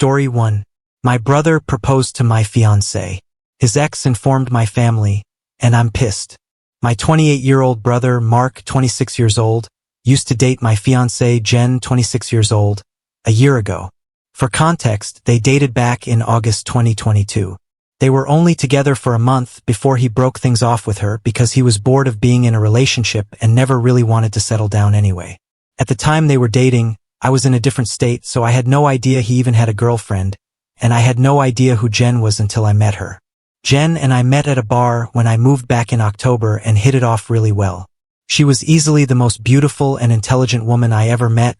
Story 1. My brother proposed to my fiancée. His ex informed my family, and I'm pissed. My 28-year-old brother, Mark, 26 years old, used to date my fiancée, Jen, 26 years old, a year ago. For context, they dated back in August 2022. They were only together for a month before he broke things off with her because he was bored of being in a relationship and never really wanted to settle down anyway. At the time they were dating, I was in a different state, so I had no idea he even had a girlfriend, and I had no idea who Jen was until I met her. Jen and I met at a bar when I moved back in October and hit it off really well. She was easily the most beautiful and intelligent woman I ever met,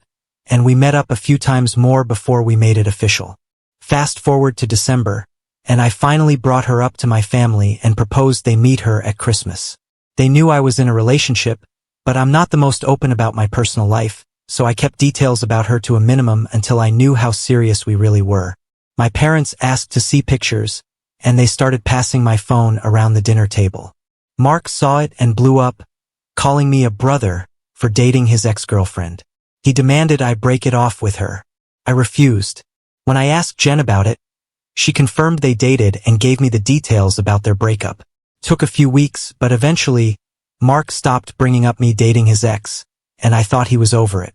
and we met up a few times more before we made it official. Fast forward to December, and I finally brought her up to my family and proposed they meet her at Christmas. They knew I was in a relationship, but I'm not the most open about my personal life, so I kept details about her to a minimum until I knew how serious we really were. My parents asked to see pictures, and they started passing my phone around the dinner table. Mark saw it and blew up, calling me a brother for dating his ex-girlfriend. He demanded I break it off with her. I refused. When I asked Jen about it, she confirmed they dated and gave me the details about their breakup. Took a few weeks, but eventually, Mark stopped bringing up me dating his ex, and I thought he was over it.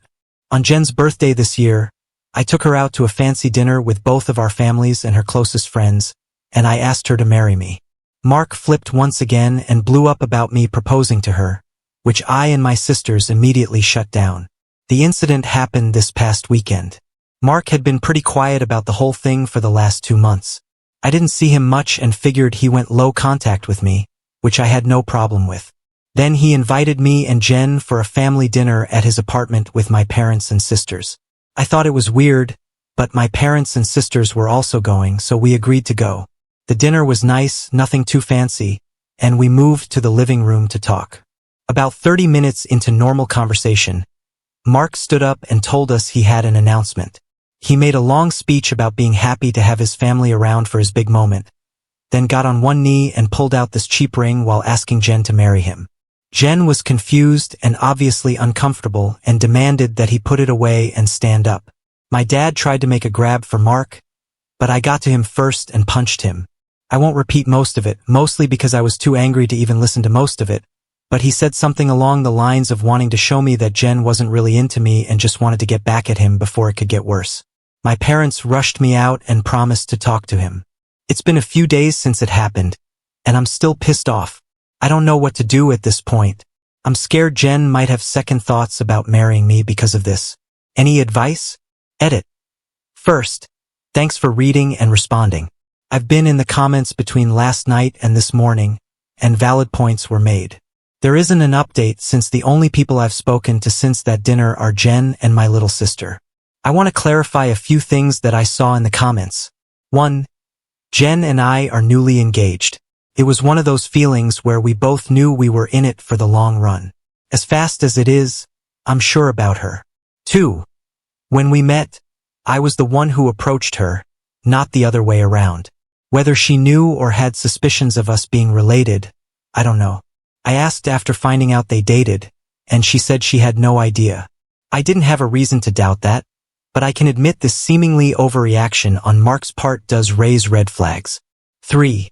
On Jen's birthday this year, I took her out to a fancy dinner with both of our families and her closest friends, and I asked her to marry me. Mark flipped once again and blew up about me proposing to her, which I and my sisters immediately shut down. The incident happened this past weekend. Mark had been pretty quiet about the whole thing for the last 2 months. I didn't see him much and figured he went low contact with me, which I had no problem with. Then he invited me and Jen for a family dinner at his apartment with my parents and sisters. I thought it was weird, but my parents and sisters were also going, so we agreed to go. The dinner was nice, nothing too fancy, and we moved to the living room to talk. About 30 minutes into normal conversation, Mark stood up and told us he had an announcement. He made a long speech about being happy to have his family around for his big moment, then got on one knee and pulled out this cheap ring while asking Jen to marry him. Jen was confused and obviously uncomfortable and demanded that he put it away and stand up. My dad tried to make a grab for Mark, but I got to him first and punched him. I won't repeat most of it, mostly because I was too angry to even listen to most of it, but he said something along the lines of wanting to show me that Jen wasn't really into me and just wanted to get back at him before it could get worse. My parents rushed me out and promised to talk to him. It's been a few days since it happened, and I'm still pissed off. I don't know what to do at this point. I'm scared Jen might have second thoughts about marrying me because of this. Any advice? Edit. First, thanks for reading and responding. I've been in the comments between last night and this morning, and valid points were made. There isn't an update since the only people I've spoken to since that dinner are Jen and my little sister. I want to clarify a few things that I saw in the comments. 1. Jen and I are newly engaged. It was one of those feelings where we both knew we were in it for the long run. As fast as it is, I'm sure about her. 2. When we met, I was the one who approached her, not the other way around. Whether she knew or had suspicions of us being related, I don't know. I asked after finding out they dated, and she said she had no idea. I didn't have a reason to doubt that, but I can admit this seemingly overreaction on Mark's part does raise red flags. 3.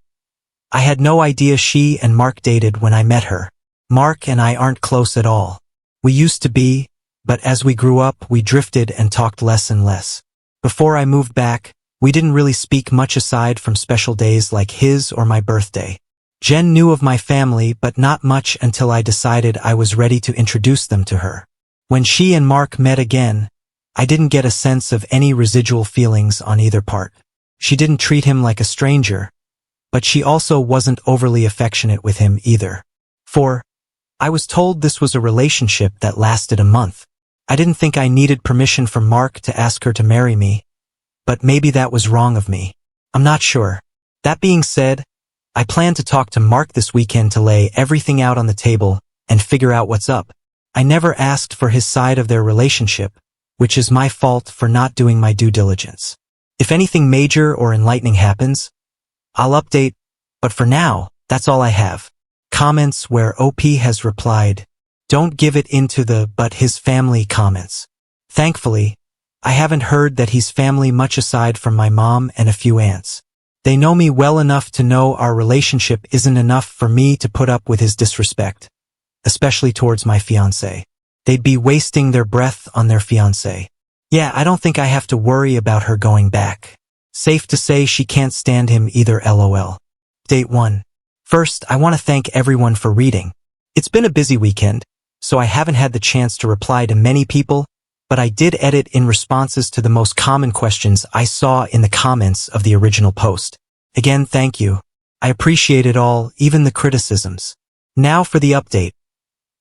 I had no idea she and Mark dated when I met her. Mark and I aren't close at all. We used to be, but as we grew up, we drifted and talked less and less. Before I moved back, we didn't really speak much aside from special days like his or my birthday. Jen knew of my family, but not much until I decided I was ready to introduce them to her. When she and Mark met again, I didn't get a sense of any residual feelings on either part. She didn't treat him like a stranger, but she also wasn't overly affectionate with him either. 4. I was told this was a relationship that lasted a month. I didn't think I needed permission from Mark to ask her to marry me, but maybe that was wrong of me. I'm not sure. That being said, I plan to talk to Mark this weekend to lay everything out on the table and figure out what's up. I never asked for his side of their relationship, which is my fault for not doing my due diligence. If anything major or enlightening happens, I'll update, but for now, that's all I have. Comments where OP has replied, "Don't give it into the but his family" comments. Thankfully, I haven't heard that he's family much aside from my mom and a few aunts. They know me well enough to know our relationship isn't enough for me to put up with his disrespect, especially towards my fiancé. They'd be wasting their breath on their fiancé. Yeah, I don't think I have to worry about her going back. Safe to say she can't stand him either, lol. Date 1. First, I want to thank everyone for reading. It's been a busy weekend, so I haven't had the chance to reply to many people, but I did edit in responses to the most common questions I saw in the comments of the original post. Again, thank you. I appreciate it all, even the criticisms. Now for the update.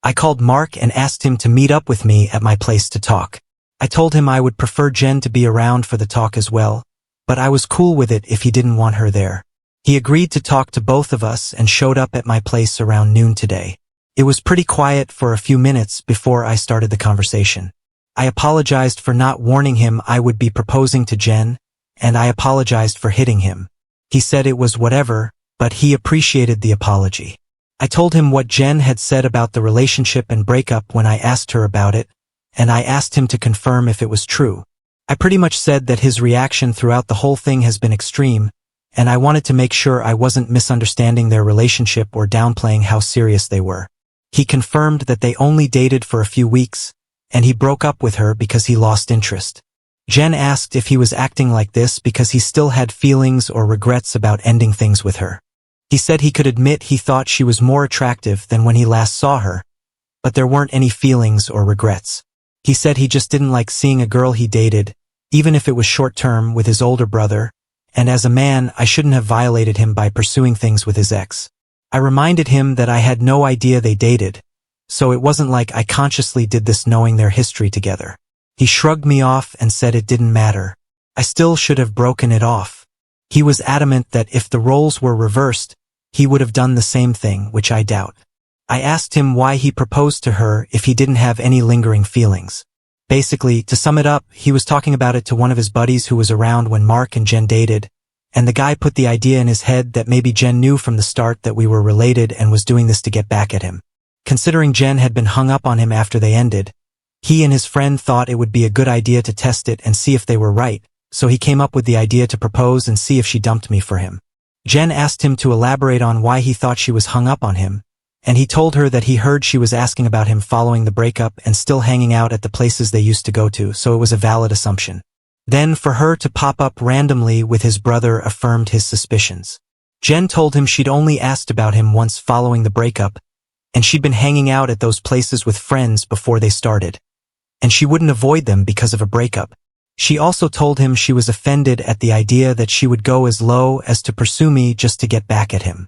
I called Mark and asked him to meet up with me at my place to talk. I told him I would prefer Jen to be around for the talk as well, but I was cool with it if he didn't want her there. He agreed to talk to both of us and showed up at my place around noon today. It was pretty quiet for a few minutes before I started the conversation. I apologized for not warning him I would be proposing to Jen, and I apologized for hitting him. He said it was whatever, but he appreciated the apology. I told him what Jen had said about the relationship and breakup when I asked her about it, and I asked him to confirm if it was true. I pretty much said that his reaction throughout the whole thing has been extreme, and I wanted to make sure I wasn't misunderstanding their relationship or downplaying how serious they were. He confirmed that they only dated for a few weeks, and he broke up with her because he lost interest. Jen asked if he was acting like this because he still had feelings or regrets about ending things with her. He said he could admit he thought she was more attractive than when he last saw her, but there weren't any feelings or regrets. He said he just didn't like seeing a girl he dated, even if it was short-term, with his older brother, and as a man, I shouldn't have violated him by pursuing things with his ex. I reminded him that I had no idea they dated, so it wasn't like I consciously did this knowing their history together. He shrugged me off and said it didn't matter. I still should have broken it off. He was adamant that if the roles were reversed, he would have done the same thing, which I doubt. I asked him why he proposed to her if he didn't have any lingering feelings. Basically, to sum it up, he was talking about it to one of his buddies who was around when Mark and Jen dated, and the guy put the idea in his head that maybe Jen knew from the start that we were related and was doing this to get back at him. Considering Jen had been hung up on him after they ended, he and his friend thought it would be a good idea to test it and see if they were right, so he came up with the idea to propose and see if she dumped me for him. Jen asked him to elaborate on why he thought she was hung up on him, and he told her that he heard she was asking about him following the breakup and still hanging out at the places they used to go to, so it was a valid assumption. Then for her to pop up randomly with his brother affirmed his suspicions. Jen told him she'd only asked about him once following the breakup, and she'd been hanging out at those places with friends before they started, and she wouldn't avoid them because of a breakup. She also told him she was offended at the idea that she would go as low as to pursue me just to get back at him.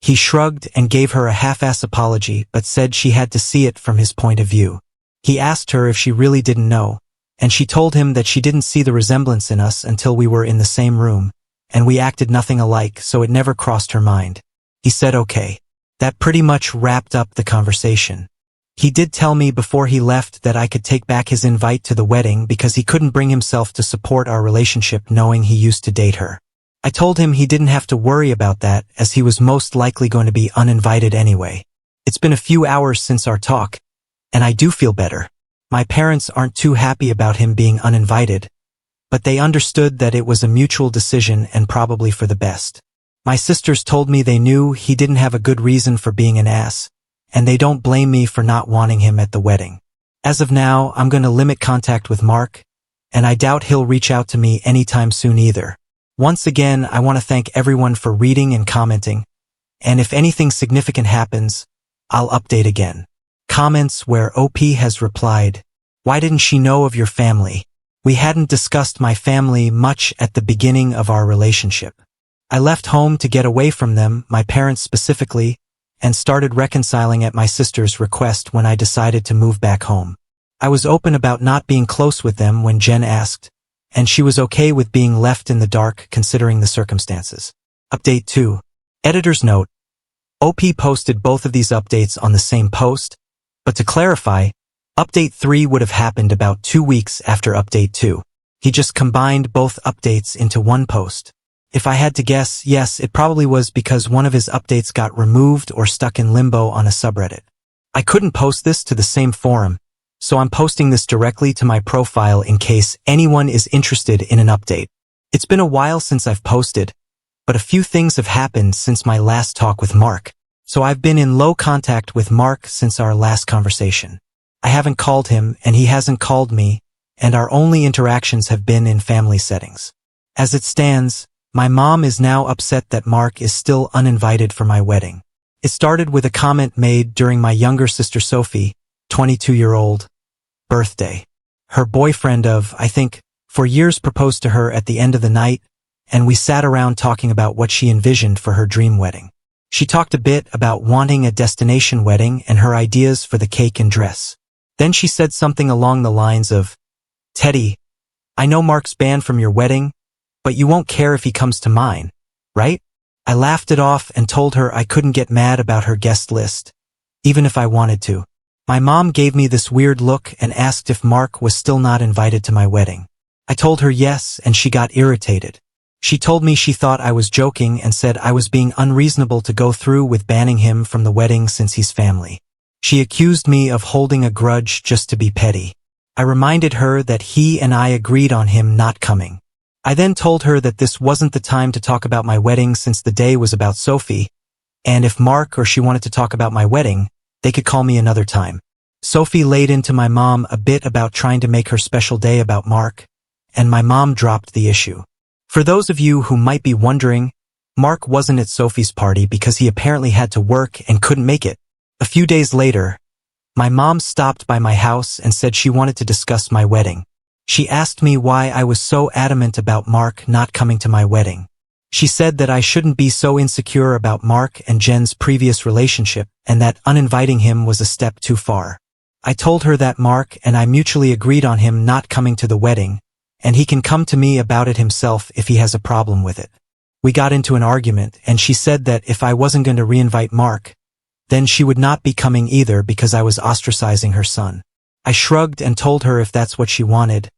He shrugged and gave her a half-ass apology but said she had to see it from his point of view. He asked her if she really didn't know, and she told him that she didn't see the resemblance in us until we were in the same room, and we acted nothing alike, so it never crossed her mind. He said okay. That pretty much wrapped up the conversation. He did tell me before he left that I could take back his invite to the wedding because he couldn't bring himself to support our relationship knowing he used to date her. I told him he didn't have to worry about that as he was most likely going to be uninvited anyway. It's been a few hours since our talk, and I do feel better. My parents aren't too happy about him being uninvited, but they understood that it was a mutual decision and probably for the best. My sisters told me they knew he didn't have a good reason for being an ass, and they don't blame me for not wanting him at the wedding. As of now, I'm going to limit contact with Mark, and I doubt he'll reach out to me anytime soon either. Once again, I want to thank everyone for reading and commenting, and if anything significant happens, I'll update again. Comments where OP has replied, "Why didn't she know of your family? We hadn't discussed my family much at the beginning of our relationship. I left home to get away from them, my parents specifically, and started reconciling at my sister's request when I decided to move back home. I was open about not being close with them when Jen asked, and she was okay with being left in the dark considering the circumstances." Update 2. Editor's note. OP posted both of these updates on the same post, but to clarify, Update 3 would have happened about 2 weeks after Update 2. He just combined both updates into one post. If I had to guess, yes, it probably was because one of his updates got removed or stuck in limbo on a subreddit. I couldn't post this to the same forum, so I'm posting this directly to my profile in case anyone is interested in an update. It's been a while since I've posted, but a few things have happened since my last talk with Mark, so I've been in low contact with Mark since our last conversation. I haven't called him and he hasn't called me, and our only interactions have been in family settings. As it stands, my mom is now upset that Mark is still uninvited for my wedding. It started with a comment made during my younger sister Sophie, 22-year-old, birthday. Her boyfriend of, I think, 4 years proposed to her at the end of the night, and we sat around talking about what she envisioned for her dream wedding. She talked a bit about wanting a destination wedding and her ideas for the cake and dress. Then she said something along the lines of, "Teddy, I know Mark's banned from your wedding, but you won't care if he comes to mine, right?" I laughed it off and told her I couldn't get mad about her guest list, even if I wanted to. My mom gave me this weird look and asked if Mark was still not invited to my wedding. I told her yes, and she got irritated. She told me she thought I was joking and said I was being unreasonable to go through with banning him from the wedding since he's family. She accused me of holding a grudge just to be petty. I reminded her that he and I agreed on him not coming. I then told her that this wasn't the time to talk about my wedding since the day was about Sophie, and if Mark or she wanted to talk about my wedding, they could call me another time. Sophie laid into my mom a bit about trying to make her special day about Mark, and my mom dropped the issue. For those of you who might be wondering, Mark wasn't at Sophie's party because he apparently had to work and couldn't make it. A few days later, my mom stopped by my house and said she wanted to discuss my wedding. She asked me why I was so adamant about Mark not coming to my wedding. She said that I shouldn't be so insecure about Mark and Jen's previous relationship and that uninviting him was a step too far. I told her that Mark and I mutually agreed on him not coming to the wedding, and he can come to me about it himself if he has a problem with it. We got into an argument, and she said that if I wasn't going to reinvite Mark, then she would not be coming either because I was ostracizing her son. I shrugged and told her if that's what she wanted,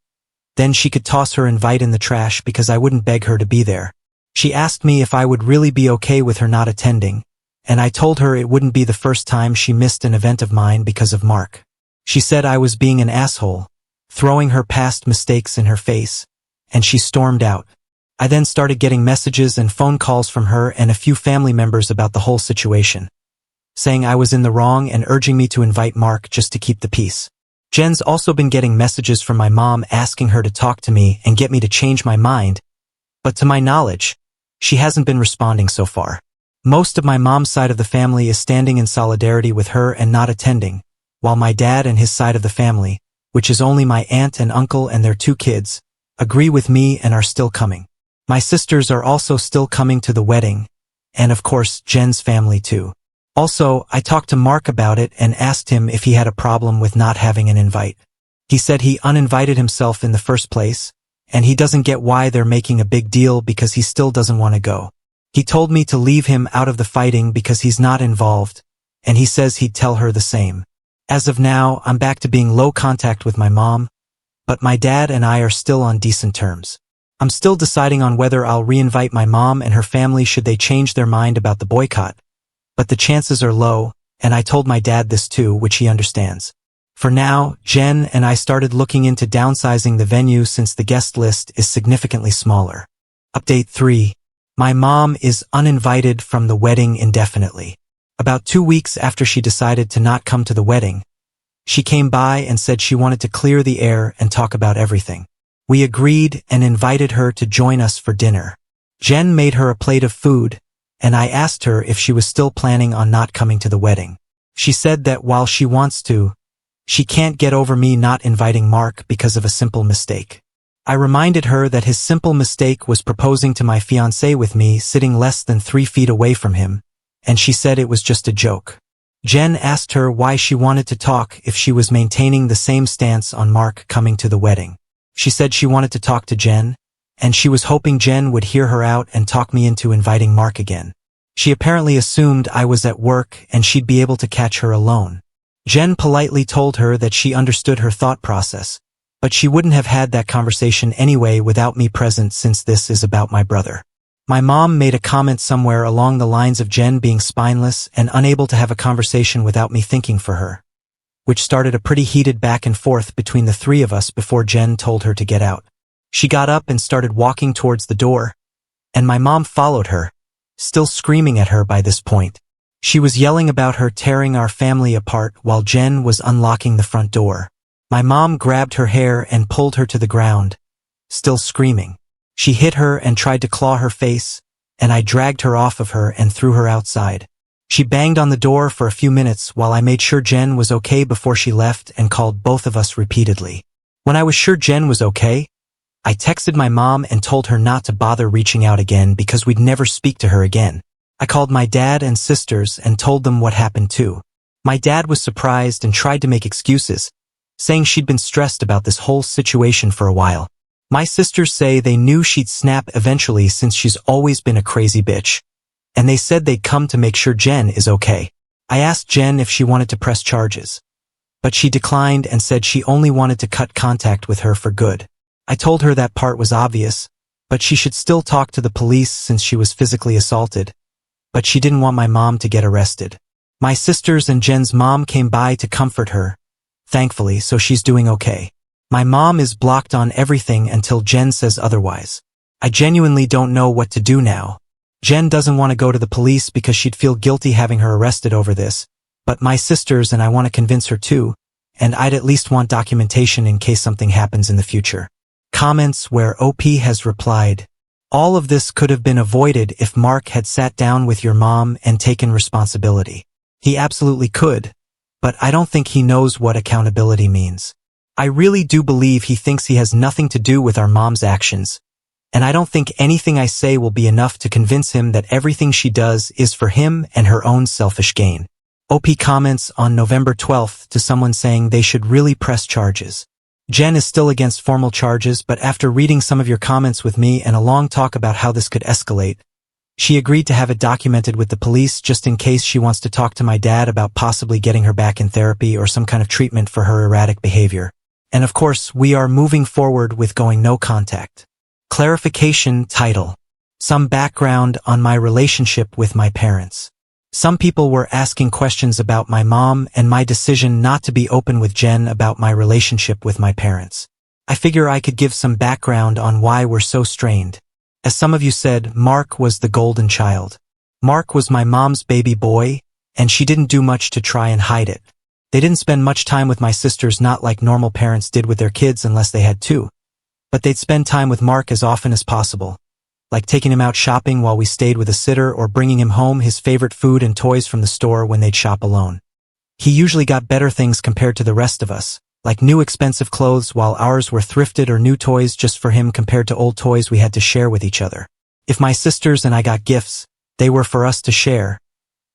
then she could toss her invite in the trash because I wouldn't beg her to be there. She asked me if I would really be okay with her not attending, and I told her it wouldn't be the first time she missed an event of mine because of Mark. She said I was being an asshole, throwing her past mistakes in her face, and she stormed out. I then started getting messages and phone calls from her and a few family members about the whole situation, saying I was in the wrong and urging me to invite Mark just to keep the peace. Jen's also been getting messages from my mom asking her to talk to me and get me to change my mind, but to my knowledge, she hasn't been responding so far. Most of my mom's side of the family is standing in solidarity with her and not attending, while my dad and his side of the family, which is only my aunt and uncle and their 2 kids, agree with me and are still coming. My sisters are also still coming to the wedding, and of course Jen's family too. Also, I talked to Mark about it and asked him if he had a problem with not having an invite. He said he uninvited himself in the first place, and he doesn't get why they're making a big deal because he still doesn't want to go. He told me to leave him out of the fighting because he's not involved, and he says he'd tell her the same. As of now, I'm back to being low contact with my mom, but my dad and I are still on decent terms. I'm still deciding on whether I'll reinvite my mom and her family should they change their mind about the boycott, but the chances are low, and I told my dad this too, which he understands. For now, Jen and I started looking into downsizing the venue since the guest list is significantly smaller. Update 3. My mom is uninvited from the wedding indefinitely. About 2 weeks after she decided to not come to the wedding, she came by and said she wanted to clear the air and talk about everything. We agreed and invited her to join us for dinner. Jen made her a plate of food, and I asked her if she was still planning on not coming to the wedding. She said that while she wants to, she can't get over me not inviting Mark because of a simple mistake. I reminded her that his simple mistake was proposing to my fiancé with me sitting less than 3 feet away from him, and she said it was just a joke. Jen asked her why she wanted to talk if she was maintaining the same stance on Mark coming to the wedding. She said she wanted to talk to Jen, and she was hoping Jen would hear her out and talk me into inviting Mark again. She apparently assumed I was at work and she'd be able to catch her alone. Jen politely told her that she understood her thought process, but she wouldn't have had that conversation anyway without me present since this is about my brother. My mom made a comment somewhere along the lines of Jen being spineless and unable to have a conversation without me thinking for her, which started a pretty heated back and forth between the three of us before Jen told her to get out. She got up and started walking towards the door, and my mom followed her, still screaming at her by this point. She was yelling about her tearing our family apart while Jen was unlocking the front door. My mom grabbed her hair and pulled her to the ground, still screaming. She hit her and tried to claw her face, and I dragged her off of her and threw her outside. She banged on the door for a few minutes while I made sure Jen was okay before she left and called both of us repeatedly. When I was sure Jen was okay, I texted my mom and told her not to bother reaching out again because we'd never speak to her again. I called my dad and sisters and told them what happened too. My dad was surprised and tried to make excuses, saying she'd been stressed about this whole situation for a while. My sisters say they knew she'd snap eventually since she's always been a crazy bitch, and they said they'd come to make sure Jen is okay. I asked Jen if she wanted to press charges, but she declined and said she only wanted to cut contact with her for good. I told her that part was obvious, but she should still talk to the police since she was physically assaulted, but she didn't want my mom to get arrested. My sisters and Jen's mom came by to comfort her, thankfully, so she's doing okay. My mom is blocked on everything until Jen says otherwise. I genuinely don't know what to do now. Jen doesn't want to go to the police because she'd feel guilty having her arrested over this, but my sisters and I want to convince her too, and I'd at least want documentation in case something happens in the future. Comments where OP has replied, all of this could have been avoided if Mark had sat down with your mom and taken responsibility. He absolutely could, but I don't think he knows what accountability means. I really do believe he thinks he has nothing to do with our mom's actions, and I don't think anything I say will be enough to convince him that everything she does is for him and her own selfish gain. OP comments on November 12th to someone saying they should really press charges. Jen is still against formal charges, but after reading some of your comments with me and a long talk about how this could escalate, she agreed to have it documented with the police just in case she wants to talk to my dad about possibly getting her back in therapy or some kind of treatment for her erratic behavior. And of course, we are moving forward with going no contact. Clarification title. Some background on my relationship with my parents. Some people were asking questions about my mom and my decision not to be open with Jen about my relationship with my parents. I figure I could give some background on why we're so strained. As some of you said, Mark was the golden child. Mark was my mom's baby boy, and she didn't do much to try and hide it. They didn't spend much time with my sisters, not like normal parents did with their kids unless they had to. But they'd spend time with Mark as often as possible, like taking him out shopping while we stayed with a sitter or bringing him home his favorite food and toys from the store when they'd shop alone. He usually got better things compared to the rest of us, like new expensive clothes while ours were thrifted or new toys just for him compared to old toys we had to share with each other. If my sisters and I got gifts, they were for us to share.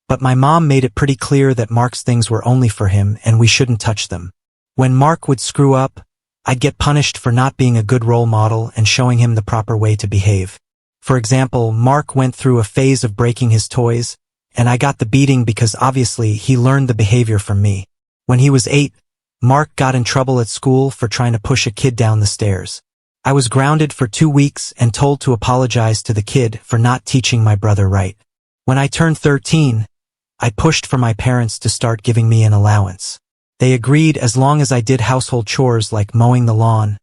But my mom made it pretty clear that Mark's things were only for him and we shouldn't touch them. When Mark would screw up, I'd get punished for not being a good role model and showing him the proper way to behave. For example, Mark went through a phase of breaking his toys, and I got the beating because obviously he learned the behavior from me. When he was 8, Mark got in trouble at school for trying to push a kid down the stairs. I was grounded for 2 weeks and told to apologize to the kid for not teaching my brother right. When I turned 13, I pushed for my parents to start giving me an allowance. They agreed as long as I did household chores like mowing the lawn,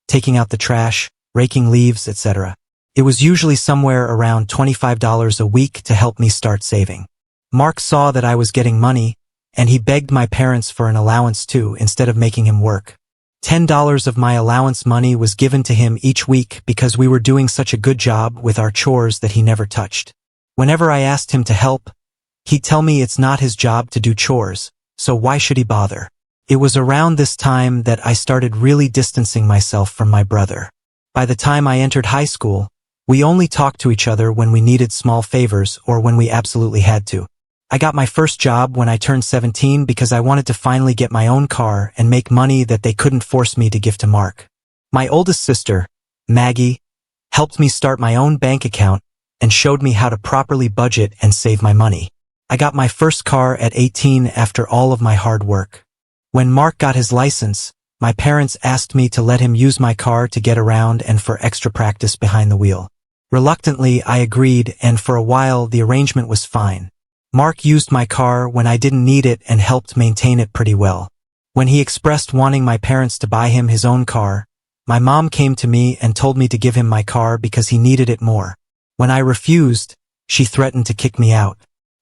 taking out the trash, raking leaves, etc. It was usually somewhere around $25 a week to help me start saving. Mark saw that I was getting money, and he begged my parents for an allowance too instead of making him work. $10 of my allowance money was given to him each week because we were doing such a good job with our chores that he never touched. Whenever I asked him to help, he'd tell me it's not his job to do chores, so why should he bother? It was around this time that I started really distancing myself from my brother. By the time I entered high school, we only talked to each other when we needed small favors or when we absolutely had to. I got my first job when I turned 17 because I wanted to finally get my own car and make money that they couldn't force me to give to Mark. My oldest sister, Maggie, helped me start my own bank account and showed me how to properly budget and save my money. I got my first car at 18 after all of my hard work. When Mark got his license, my parents asked me to let him use my car to get around and for extra practice behind the wheel. Reluctantly, I agreed, and for a while the arrangement was fine. Mark used my car when I didn't need it and helped maintain it pretty well. When he expressed wanting my parents to buy him his own car, my mom came to me and told me to give him my car because he needed it more. When I refused, she threatened to kick me out.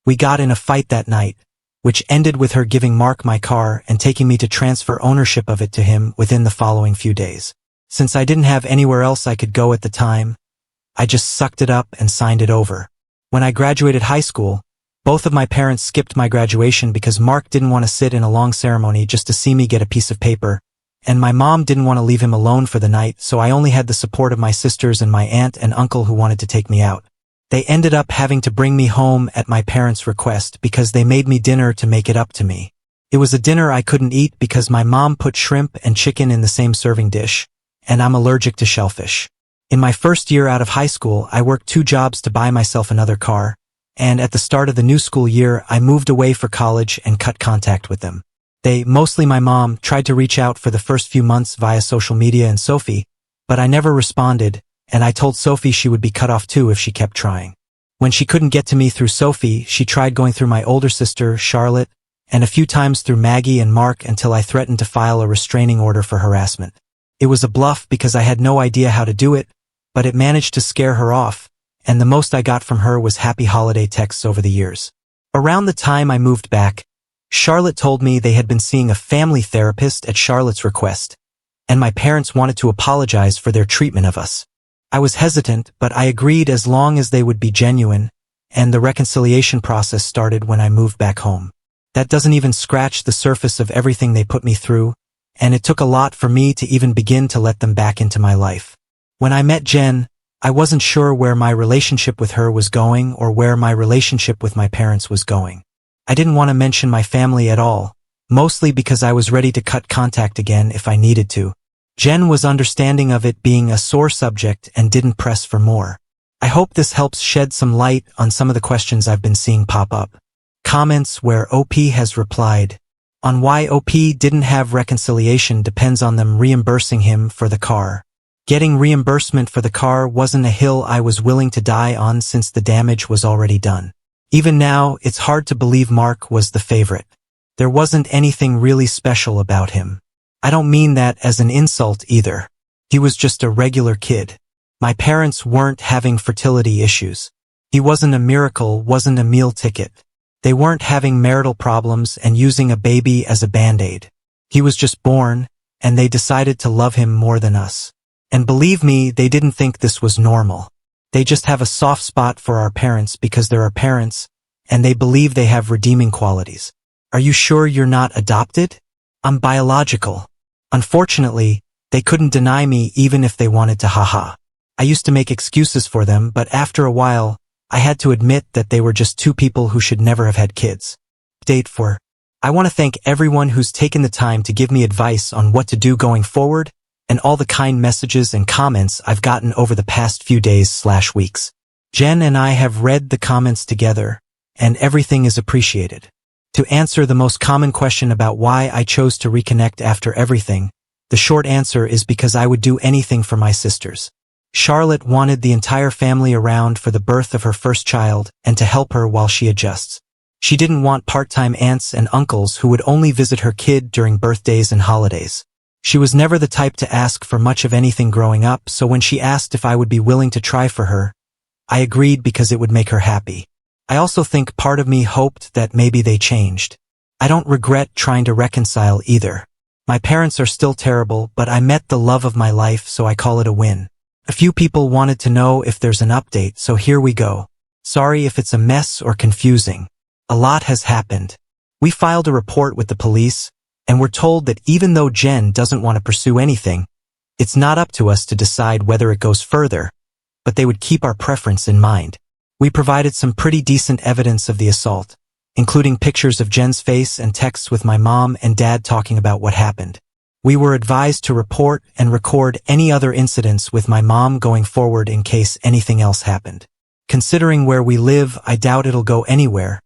We got in a fight that night, which ended with her giving Mark my car and taking me to transfer ownership of it to him within the following few days. Since I didn't have anywhere else I could go at the time, I just sucked it up and signed it over. When I graduated high school, both of my parents skipped my graduation because Mark didn't want to sit in a long ceremony just to see me get a piece of paper, and my mom didn't want to leave him alone for the night, so I only had the support of my sisters and my aunt and uncle who wanted to take me out. They ended up having to bring me home at my parents' request because they made me dinner to make it up to me. It was a dinner I couldn't eat because my mom put shrimp and chicken in the same serving dish, and I'm allergic to shellfish. In my first year out of high school, I worked 2 jobs to buy myself another car, and at the start of the new school year, I moved away for college and cut contact with them. They, mostly my mom, tried to reach out for the first few months via social media and Sophie, but I never responded, and I told Sophie she would be cut off too if she kept trying. When she couldn't get to me through Sophie, she tried going through my older sister, Charlotte, and a few times through Maggie and Mark until I threatened to file a restraining order for harassment. It was a bluff because I had no idea how to do it, but it managed to scare her off, and the most I got from her was happy holiday texts over the years. Around the time I moved back, Charlotte told me they had been seeing a family therapist at Charlotte's request, and my parents wanted to apologize for their treatment of us. I was hesitant, but I agreed as long as they would be genuine, and the reconciliation process started when I moved back home. That doesn't even scratch the surface of everything they put me through, and it took a lot for me to even begin to let them back into my life. When I met Jen, I wasn't sure where my relationship with her was going or where my relationship with my parents was going. I didn't want to mention my family at all, mostly because I was ready to cut contact again if I needed to. Jen was understanding of it being a sore subject and didn't press for more. I hope this helps shed some light on some of the questions I've been seeing pop up. Comments where OP has replied. On why OP didn't have reconciliation depends on them reimbursing him for the car. Getting reimbursement for the car wasn't a hill I was willing to die on since the damage was already done. Even now, it's hard to believe Mark was the favorite. There wasn't anything really special about him. I don't mean that as an insult either. He was just a regular kid. My parents weren't having fertility issues. He wasn't a miracle, wasn't a meal ticket. They weren't having marital problems and using a baby as a band-aid. He was just born, and they decided to love him more than us. And believe me, they didn't think this was normal. They just have a soft spot for our parents because they're our parents, and they believe they have redeeming qualities. Are you sure you're not adopted? I'm biological. Unfortunately, they couldn't deny me even if they wanted to, haha. I used to make excuses for them, but after a while, I had to admit that they were just 2 people who should never have had kids. Date for. I want to thank everyone who's taken the time to give me advice on what to do going forward, and all the kind messages and comments I've gotten over the past few days/weeks. Jen and I have read the comments together, and everything is appreciated. To answer the most common question about why I chose to reconnect after everything, the short answer is because I would do anything for my sisters. Charlotte wanted the entire family around for the birth of her first child and to help her while she adjusts. She didn't want part-time aunts and uncles who would only visit her kid during birthdays and holidays. She was never the type to ask for much of anything growing up, so when she asked if I would be willing to try for her, I agreed because it would make her happy. I also think part of me hoped that maybe they changed. I don't regret trying to reconcile either. My parents are still terrible, but I met the love of my life, so I call it a win. A few people wanted to know if there's an update, so here we go. Sorry if it's a mess or confusing. A lot has happened. We filed a report with the police, and we're told that even though Jen doesn't want to pursue anything, it's not up to us to decide whether it goes further, but they would keep our preference in mind. We provided some pretty decent evidence of the assault, including pictures of Jen's face and texts with my mom and dad talking about what happened. We were advised to report and record any other incidents with my mom going forward in case anything else happened. Considering where we live, I doubt it'll go anywhere,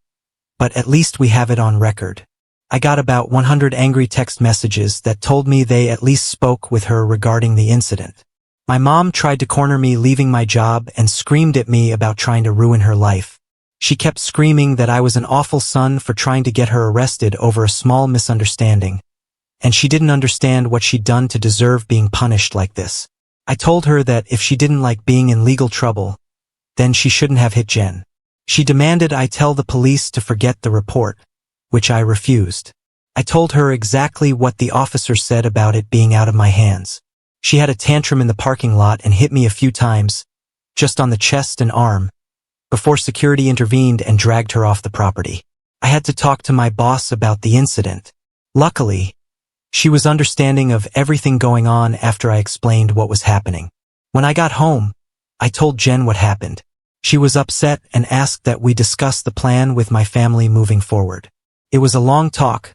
but at least we have it on record. I got about 100 angry text messages that told me they at least spoke with her regarding the incident. My mom tried to corner me leaving my job and screamed at me about trying to ruin her life. She kept screaming that I was an awful son for trying to get her arrested over a small misunderstanding, and she didn't understand what she'd done to deserve being punished like this. I told her that if she didn't like being in legal trouble, then she shouldn't have hit Jen. She demanded I tell the police to forget the report, which I refused. I told her exactly what the officer said about it being out of my hands. She had a tantrum in the parking lot and hit me a few times, just on the chest and arm, before security intervened and dragged her off the property. I had to talk to my boss about the incident. Luckily, she was understanding of everything going on after I explained what was happening. When I got home, I told Jen what happened. She was upset and asked that we discuss the plan with my family moving forward. It was a long talk,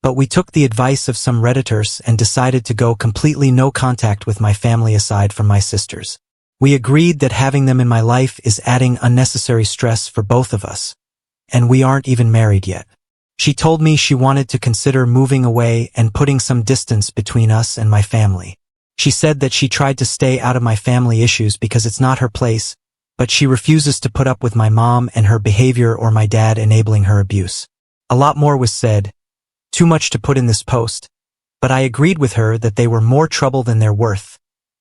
but we took the advice of some Redditors and decided to go completely no contact with my family aside from my sisters. We agreed that having them in my life is adding unnecessary stress for both of us, and we aren't even married yet. She told me she wanted to consider moving away and putting some distance between us and my family. She said that she tried to stay out of my family issues because it's not her place, but she refuses to put up with my mom and her behavior or my dad enabling her abuse. A lot more was said, too much to put in this post, but I agreed with her that they were more trouble than they're worth,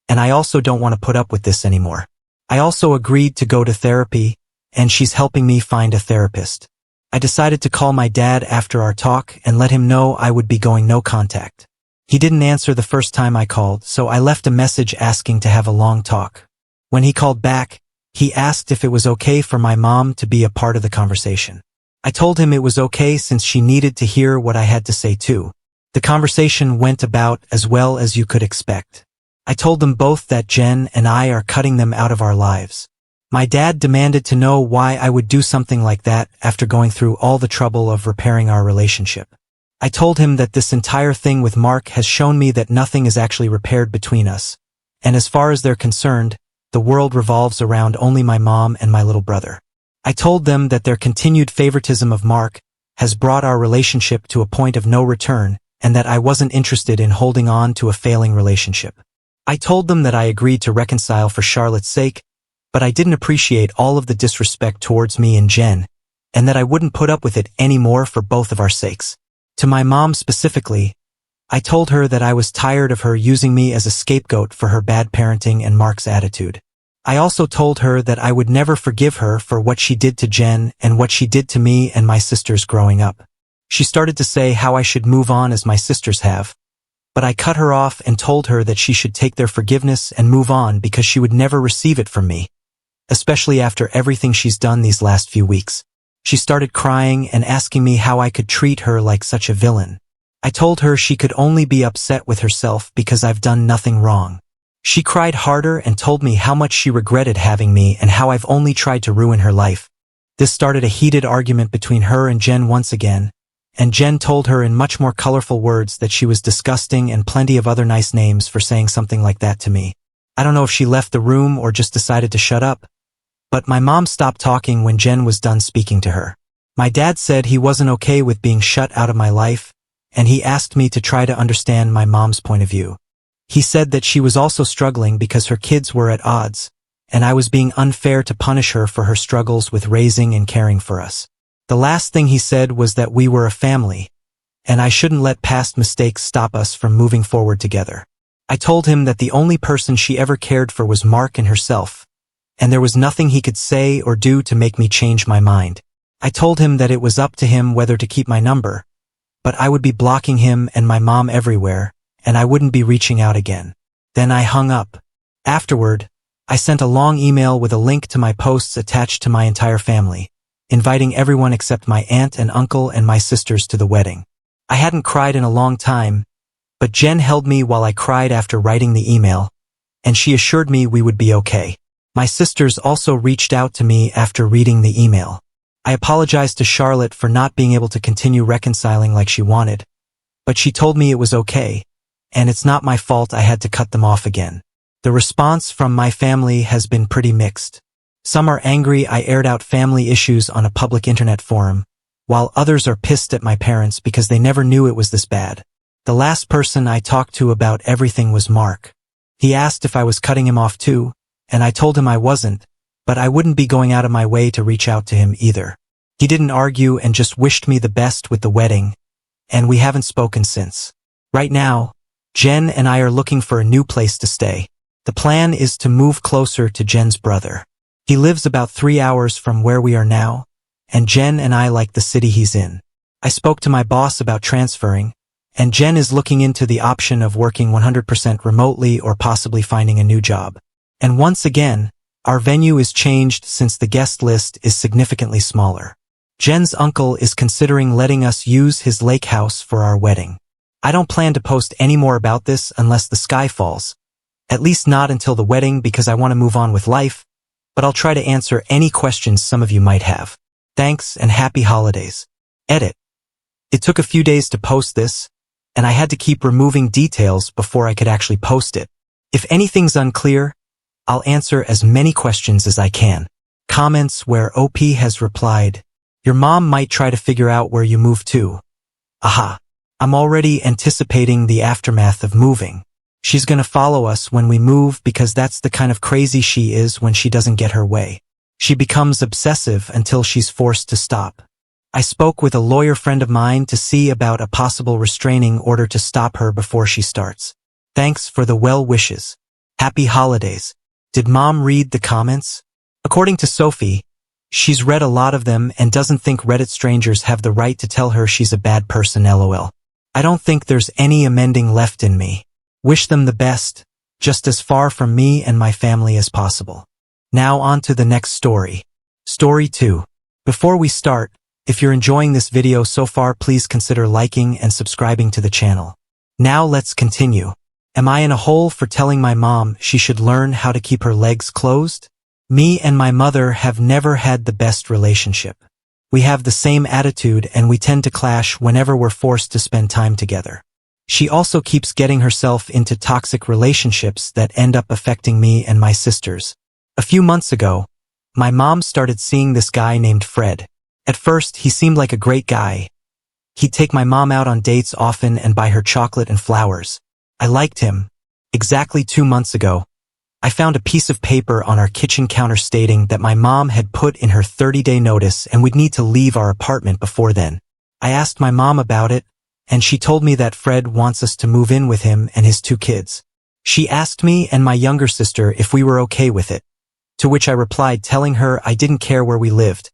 and I also don't want to put up with this anymore. I also agreed to go to therapy, and she's helping me find a therapist. I decided to call my dad after our talk and let him know I would be going no contact. He didn't answer the first time I called, so I left a message asking to have a long talk. When he called back, he asked if it was okay for my mom to be a part of the conversation. I told him it was okay since she needed to hear what I had to say too. The conversation went about as well as you could expect. I told them both that Jen and I are cutting them out of our lives. My dad demanded to know why I would do something like that after going through all the trouble of repairing our relationship. I told him that this entire thing with Mark has shown me that nothing is actually repaired between us, and as far as they're concerned, the world revolves around only my mom and my little brother. I told them that their continued favoritism of Mark has brought our relationship to a point of no return and that I wasn't interested in holding on to a failing relationship. I told them that I agreed to reconcile for Charlotte's sake, but I didn't appreciate all of the disrespect towards me and Jen, and that I wouldn't put up with it anymore for both of our sakes. To my mom specifically, I told her that I was tired of her using me as a scapegoat for her bad parenting and Mark's attitude. I also told her that I would never forgive her for what she did to Jen and what she did to me and my sisters growing up. She started to say how I should move on as my sisters have, but I cut her off and told her that she should take their forgiveness and move on because she would never receive it from me, especially after everything she's done these last few weeks. She started crying and asking me how I could treat her like such a villain. I told her she could only be upset with herself because I've done nothing wrong. She cried harder and told me how much she regretted having me and how I've only tried to ruin her life. This started a heated argument between her and Jen once again, and Jen told her in much more colorful words that she was disgusting and plenty of other nice names for saying something like that to me. I don't know if she left the room or just decided to shut up, but my mom stopped talking when Jen was done speaking to her. My dad said he wasn't okay with being shut out of my life, and he asked me to try to understand my mom's point of view. He said that she was also struggling because her kids were at odds, and I was being unfair to punish her for her struggles with raising and caring for us. The last thing he said was that we were a family, and I shouldn't let past mistakes stop us from moving forward together. I told him that the only person she ever cared for was Mark and herself, and there was nothing he could say or do to make me change my mind. I told him that it was up to him whether to keep my number, but I would be blocking him and my mom everywhere, and I wouldn't be reaching out again. Then I hung up. Afterward, I sent a long email with a link to my posts attached to my entire family, inviting everyone except my aunt and uncle and my sisters to the wedding. I hadn't cried in a long time, but Jen held me while I cried after writing the email, and she assured me we would be okay. My sisters also reached out to me after reading the email. I apologized to Charlotte for not being able to continue reconciling like she wanted, but she told me it was okay, and it's not my fault I had to cut them off again. The response from my family has been pretty mixed. Some are angry I aired out family issues on a public internet forum, while others are pissed at my parents because they never knew it was this bad. The last person I talked to about everything was Mark. He asked if I was cutting him off too, and I told him I wasn't, but I wouldn't be going out of my way to reach out to him either. He didn't argue and just wished me the best with the wedding, and we haven't spoken since. Right now, Jen and I are looking for a new place to stay. The plan is to move closer to Jen's brother. He lives about 3 hours from where we are now, and Jen and I like the city he's in. I spoke to my boss about transferring, and Jen is looking into the option of working 100% remotely or possibly finding a new job. And once again, our venue is changed since the guest list is significantly smaller. Jen's uncle is considering letting us use his lake house for our wedding. I don't plan to post any more about this unless the sky falls. At least not until the wedding because I want to move on with life, but I'll try to answer any questions some of you might have. Thanks and happy holidays. Edit. It took a few days to post this, and I had to keep removing details before I could actually post it. If anything's unclear, I'll answer as many questions as I can. Comments where OP has replied, "Your mom might try to figure out where you moved to." Aha. I'm already anticipating the aftermath of moving. She's gonna follow us when we move because that's the kind of crazy she is when she doesn't get her way. She becomes obsessive until she's forced to stop. I spoke with a lawyer friend of mine to see about a possible restraining order to stop her before she starts. Thanks for the well wishes. Happy holidays. Did Mom read the comments? According to Sophie, she's read a lot of them and doesn't think Reddit strangers have the right to tell her she's a bad person, lol. I don't think there's any amending left in me. Wish them the best, just as far from me and my family as possible. Now on to the next story. Story 2. Before we start, if you're enjoying this video so far, please consider liking and subscribing to the channel. Now let's continue. Am I in a hole for telling my mom she should learn how to keep her legs closed? Me and my mother have never had the best relationship. We have the same attitude and we tend to clash whenever we're forced to spend time together. She also keeps getting herself into toxic relationships that end up affecting me and my sisters. A few months ago, my mom started seeing this guy named Fred. At first, he seemed like a great guy. He'd take my mom out on dates often and buy her chocolate and flowers. I liked him. Exactly 2 months ago, I found a piece of paper on our kitchen counter stating that my mom had put in her 30-day notice and we'd need to leave our apartment before then. I asked my mom about it, and she told me that Fred wants us to move in with him and his 2 kids. She asked me and my younger sister if we were okay with it, to which I replied telling her I didn't care where we lived,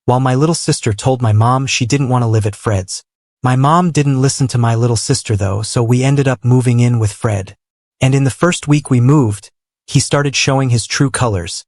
while my little sister told my mom she didn't want to live at Fred's. My mom didn't listen to my little sister though, so we ended up moving in with Fred. And in the first week we moved, he started showing his true colors,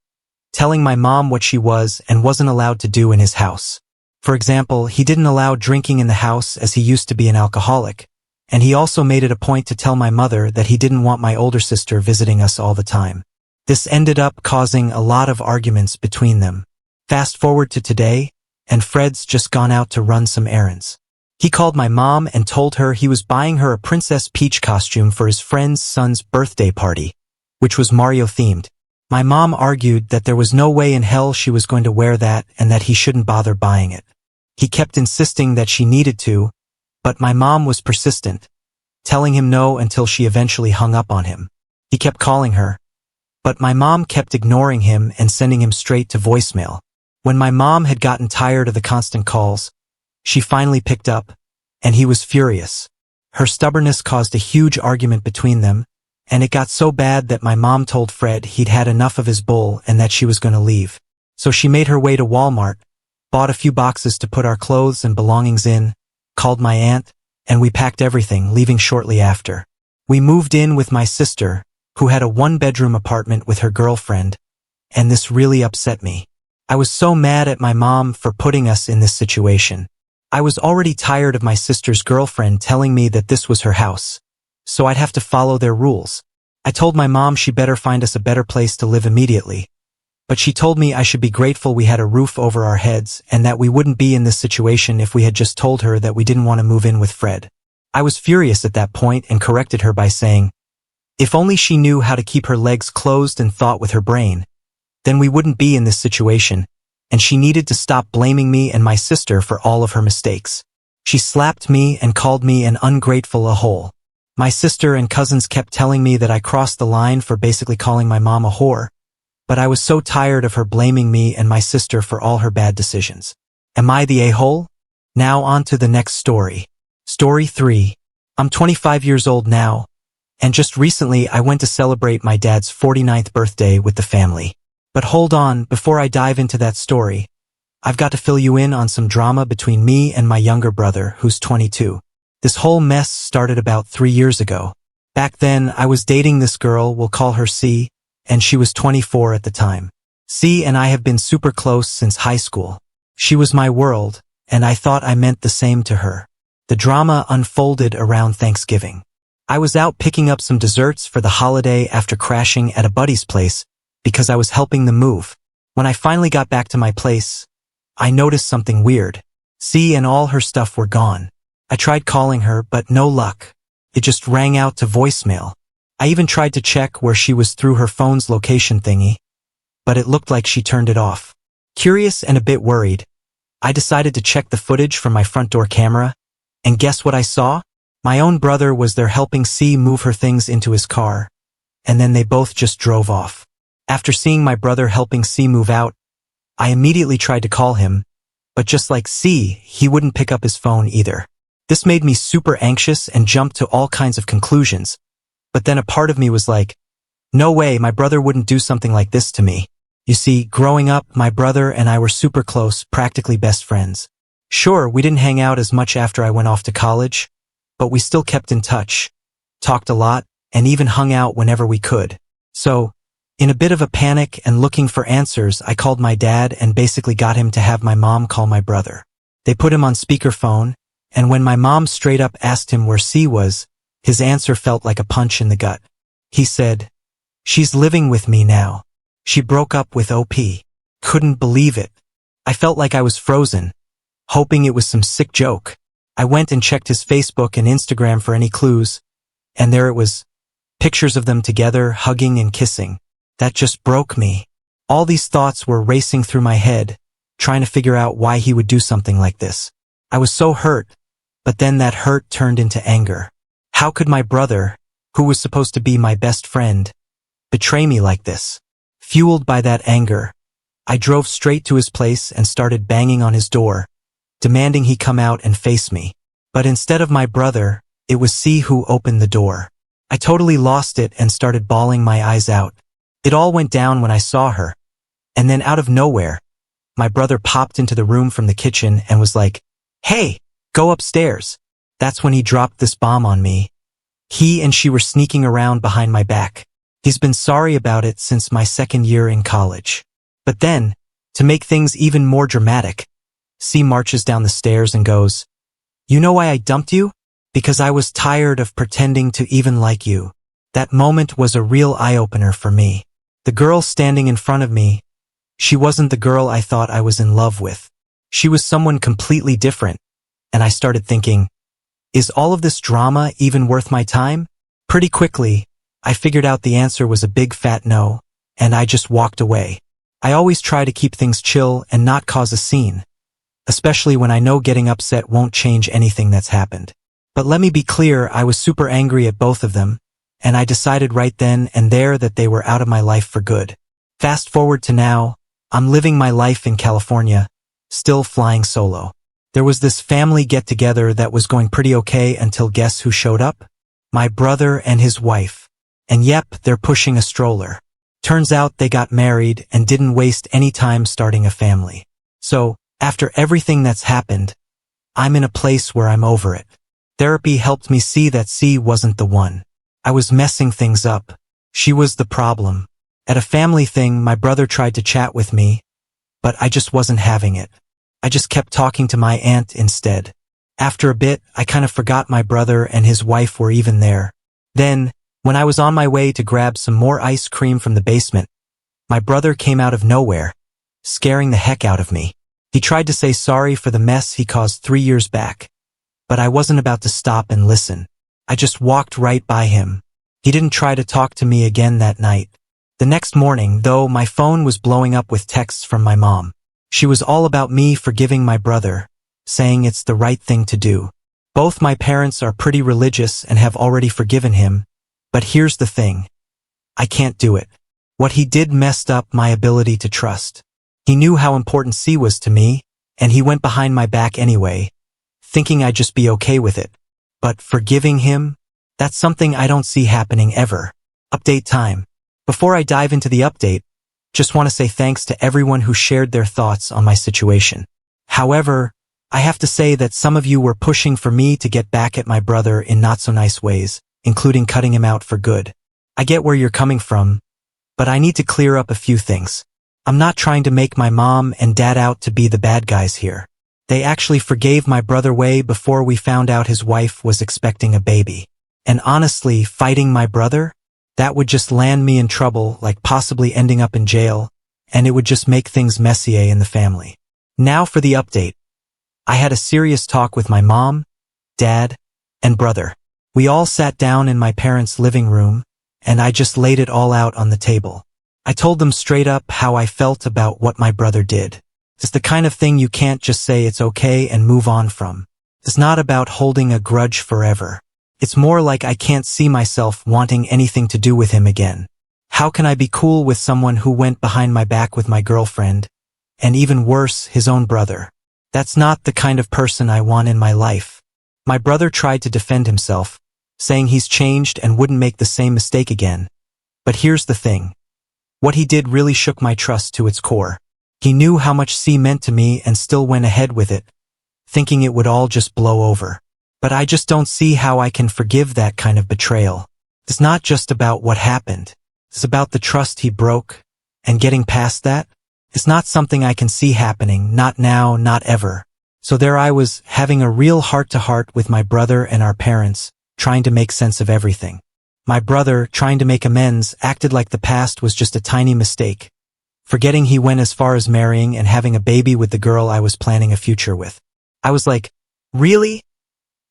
telling my mom what she was and wasn't allowed to do in his house. For example, he didn't allow drinking in the house as he used to be an alcoholic, and he also made it a point to tell my mother that he didn't want my older sister visiting us all the time. This ended up causing a lot of arguments between them. Fast forward to today, and Fred's just gone out to run some errands. He called my mom and told her he was buying her a Princess Peach costume for his friend's son's birthday party, which was Mario-themed. My mom argued that there was no way in hell she was going to wear that and that he shouldn't bother buying it. He kept insisting that she needed to, but my mom was persistent, telling him no until she eventually hung up on him. He kept calling her, but my mom kept ignoring him and sending him straight to voicemail. When my mom had gotten tired of the constant calls, she finally picked up, and he was furious. Her stubbornness caused a huge argument between them, and it got so bad that my mom told Fred he'd had enough of his bull and that she was going to leave. So she made her way to Walmart, bought a few boxes to put our clothes and belongings in, called my aunt, and we packed everything, leaving shortly after. We moved in with my sister, who had a 1-bedroom apartment with her girlfriend, and this really upset me. I was so mad at my mom for putting us in this situation. I was already tired of my sister's girlfriend telling me that this was her house, so I'd have to follow their rules. I told my mom she better find us a better place to live immediately, but she told me I should be grateful we had a roof over our heads and that we wouldn't be in this situation if we had just told her that we didn't want to move in with Fred. I was furious at that point and corrected her by saying, if only she knew how to keep her legs closed and thought with her brain, then we wouldn't be in this situation, and she needed to stop blaming me and my sister for all of her mistakes. She slapped me and called me an ungrateful a-hole. My sister and cousins kept telling me that I crossed the line for basically calling my mom a whore, but I was so tired of her blaming me and my sister for all her bad decisions. Am I the a-hole? Now on to the next story. Story 3. I'm 25 years old now, and just recently I went to celebrate my dad's 49th birthday with the family. But hold on, before I dive into that story, I've got to fill you in on some drama between me and my younger brother, who's 22. This whole mess started about 3 years ago. Back then, I was dating this girl, we'll call her C, and she was 24 at the time. C and I have been super close since high school. She was my world, and I thought I meant the same to her. The drama unfolded around Thanksgiving. I was out picking up some desserts for the holiday after crashing at a buddy's place because I was helping them move. When I finally got back to my place, I noticed something weird. C and all her stuff were gone. I tried calling her, but no luck. It just rang out to voicemail. I even tried to check where she was through her phone's location thingy, but it looked like she turned it off. Curious and a bit worried, I decided to check the footage from my front door camera, and guess what I saw? My own brother was there helping C move her things into his car, and then they both just drove off. After seeing my brother helping C move out, I immediately tried to call him, but just like C, he wouldn't pick up his phone either. This made me super anxious and jumped to all kinds of conclusions, but then a part of me was like, no way, my brother wouldn't do something like this to me. You see, growing up, my brother and I were super close, practically best friends. Sure, we didn't hang out as much after I went off to college, but we still kept in touch, talked a lot, and even hung out whenever we could. So, in a bit of a panic and looking for answers, I called my dad and basically got him to have my mom call my brother. They put him on speakerphone, and when my mom straight up asked him where C was, his answer felt like a punch in the gut. He said, "She's living with me now. She broke up with OP." Couldn't believe it. I felt like I was frozen, hoping it was some sick joke. I went and checked his Facebook and Instagram for any clues, and there it was. Pictures of them together, hugging and kissing. That just broke me. All these thoughts were racing through my head, trying to figure out why he would do something like this. I was so hurt, but then that hurt turned into anger. How could my brother, who was supposed to be my best friend, betray me like this? Fueled by that anger, I drove straight to his place and started banging on his door, demanding he come out and face me. But instead of my brother, it was C who opened the door. I totally lost it and started bawling my eyes out. It all went down when I saw her. And then out of nowhere, my brother popped into the room from the kitchen and was like, "Hey, go upstairs." That's when he dropped this bomb on me. He and she were sneaking around behind my back. He's been sorry about it since my second year in college. But then, to make things even more dramatic, C marches down the stairs and goes, "You know why I dumped you? Because I was tired of pretending to even like you." That moment was a real eye-opener for me. The girl standing in front of me, she wasn't the girl I thought I was in love with. She was someone completely different, and I started thinking, is all of this drama even worth my time? Pretty quickly, I figured out the answer was a big fat no, and I just walked away. I always try to keep things chill and not cause a scene, especially when I know getting upset won't change anything that's happened. But let me be clear, I was super angry at both of them, and I decided right then and there that they were out of my life for good. Fast forward to now, I'm living my life in California, still flying solo. There was this family get-together that was going pretty okay until guess who showed up? My brother and his wife. And yep, they're pushing a stroller. Turns out they got married and didn't waste any time starting a family. So, after everything that's happened, I'm in a place where I'm over it. Therapy helped me see that C wasn't the one. I was messing things up. She was the problem. At a family thing, my brother tried to chat with me, but I just wasn't having it. I just kept talking to my aunt instead. After a bit, I kind of forgot my brother and his wife were even there. Then, when I was on my way to grab some more ice cream from the basement, my brother came out of nowhere, scaring the heck out of me. He tried to say sorry for the mess he caused 3 years back, but I wasn't about to stop and listen. I just walked right by him. He didn't try to talk to me again that night. The next morning, though, my phone was blowing up with texts from my mom. She was all about me forgiving my brother, saying it's the right thing to do. Both my parents are pretty religious and have already forgiven him, but here's the thing. I can't do it. What he did messed up my ability to trust. He knew how important C was to me, and he went behind my back anyway, thinking I'd just be okay with it. But forgiving him? That's something I don't see happening ever. Update time. Before I dive into the update, just want to say thanks to everyone who shared their thoughts on my situation. However, I have to say that some of you were pushing for me to get back at my brother in not-so-nice ways, including cutting him out for good. I get where you're coming from, but I need to clear up a few things. I'm not trying to make my mom and dad out to be the bad guys here. They actually forgave my brother way before we found out his wife was expecting a baby. And honestly, fighting my brother? That would just land me in trouble, like possibly ending up in jail, and it would just make things messier in the family. Now for the update. I had a serious talk with my mom, dad, and brother. We all sat down in my parents' living room, and I just laid it all out on the table. I told them straight up how I felt about what my brother did. It's the kind of thing you can't just say it's okay and move on from. It's not about holding a grudge forever. It's more like I can't see myself wanting anything to do with him again. How can I be cool with someone who went behind my back with my girlfriend, and even worse, his own brother? That's not the kind of person I want in my life. My brother tried to defend himself, saying he's changed and wouldn't make the same mistake again. But here's the thing. What he did really shook my trust to its core. He knew how much C meant to me and still went ahead with it, thinking it would all just blow over. But I just don't see how I can forgive that kind of betrayal. It's not just about what happened. It's about the trust he broke, and getting past that. It's not something I can see happening, not now, not ever. So there I was, having a real heart-to-heart with my brother and our parents, trying to make sense of everything. My brother, trying to make amends, acted like the past was just a tiny mistake, forgetting he went as far as marrying and having a baby with the girl I was planning a future with. I was like, really?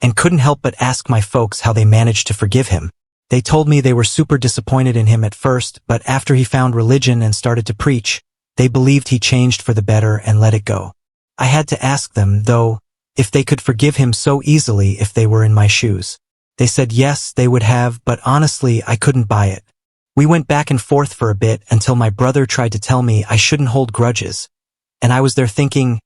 And couldn't help but ask my folks how they managed to forgive him. They told me they were super disappointed in him at first, but after he found religion and started to preach, they believed he changed for the better and let it go. I had to ask them, though, if they could forgive him so easily if they were in my shoes. They said yes, they would have, but honestly, I couldn't buy it. We went back and forth for a bit until my brother tried to tell me I shouldn't hold grudges. And I was there thinking,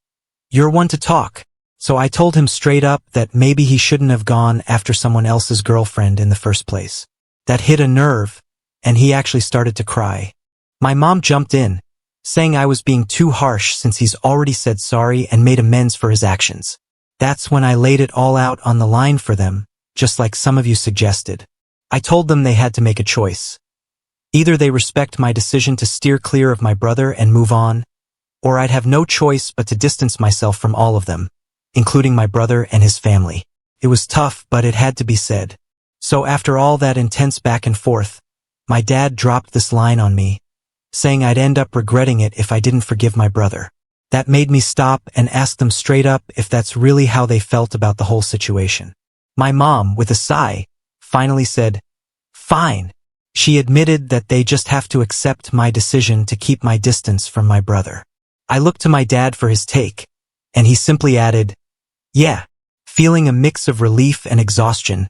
you're one to talk. So I told him straight up that maybe he shouldn't have gone after someone else's girlfriend in the first place. That hit a nerve, and he actually started to cry. My mom jumped in, saying I was being too harsh since he's already said sorry and made amends for his actions. That's when I laid it all out on the line for them, just like some of you suggested. I told them they had to make a choice. Either they respect my decision to steer clear of my brother and move on, or I'd have no choice but to distance myself from all of them, including my brother and his family. It was tough, but it had to be said. So after all that intense back and forth, my dad dropped this line on me, saying I'd end up regretting it if I didn't forgive my brother. That made me stop and ask them straight up if that's really how they felt about the whole situation. My mom, with a sigh, finally said, fine. She admitted that they just have to accept my decision to keep my distance from my brother. I looked to my dad for his take, and he simply added, yeah. Feeling a mix of relief and exhaustion,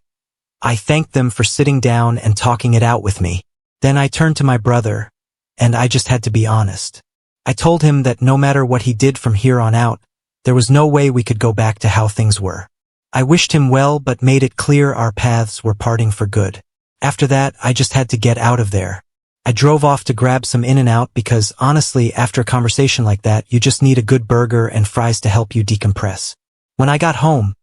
I thanked them for sitting down and talking it out with me. Then I turned to my brother, and I just had to be honest. I told him that no matter what he did from here on out, there was no way we could go back to how things were. I wished him well but made it clear our paths were parting for good. After that, I just had to get out of there. I drove off to grab some In-N-Out because, honestly, after a conversation like that, you just need a good burger and fries to help you decompress. When I got home,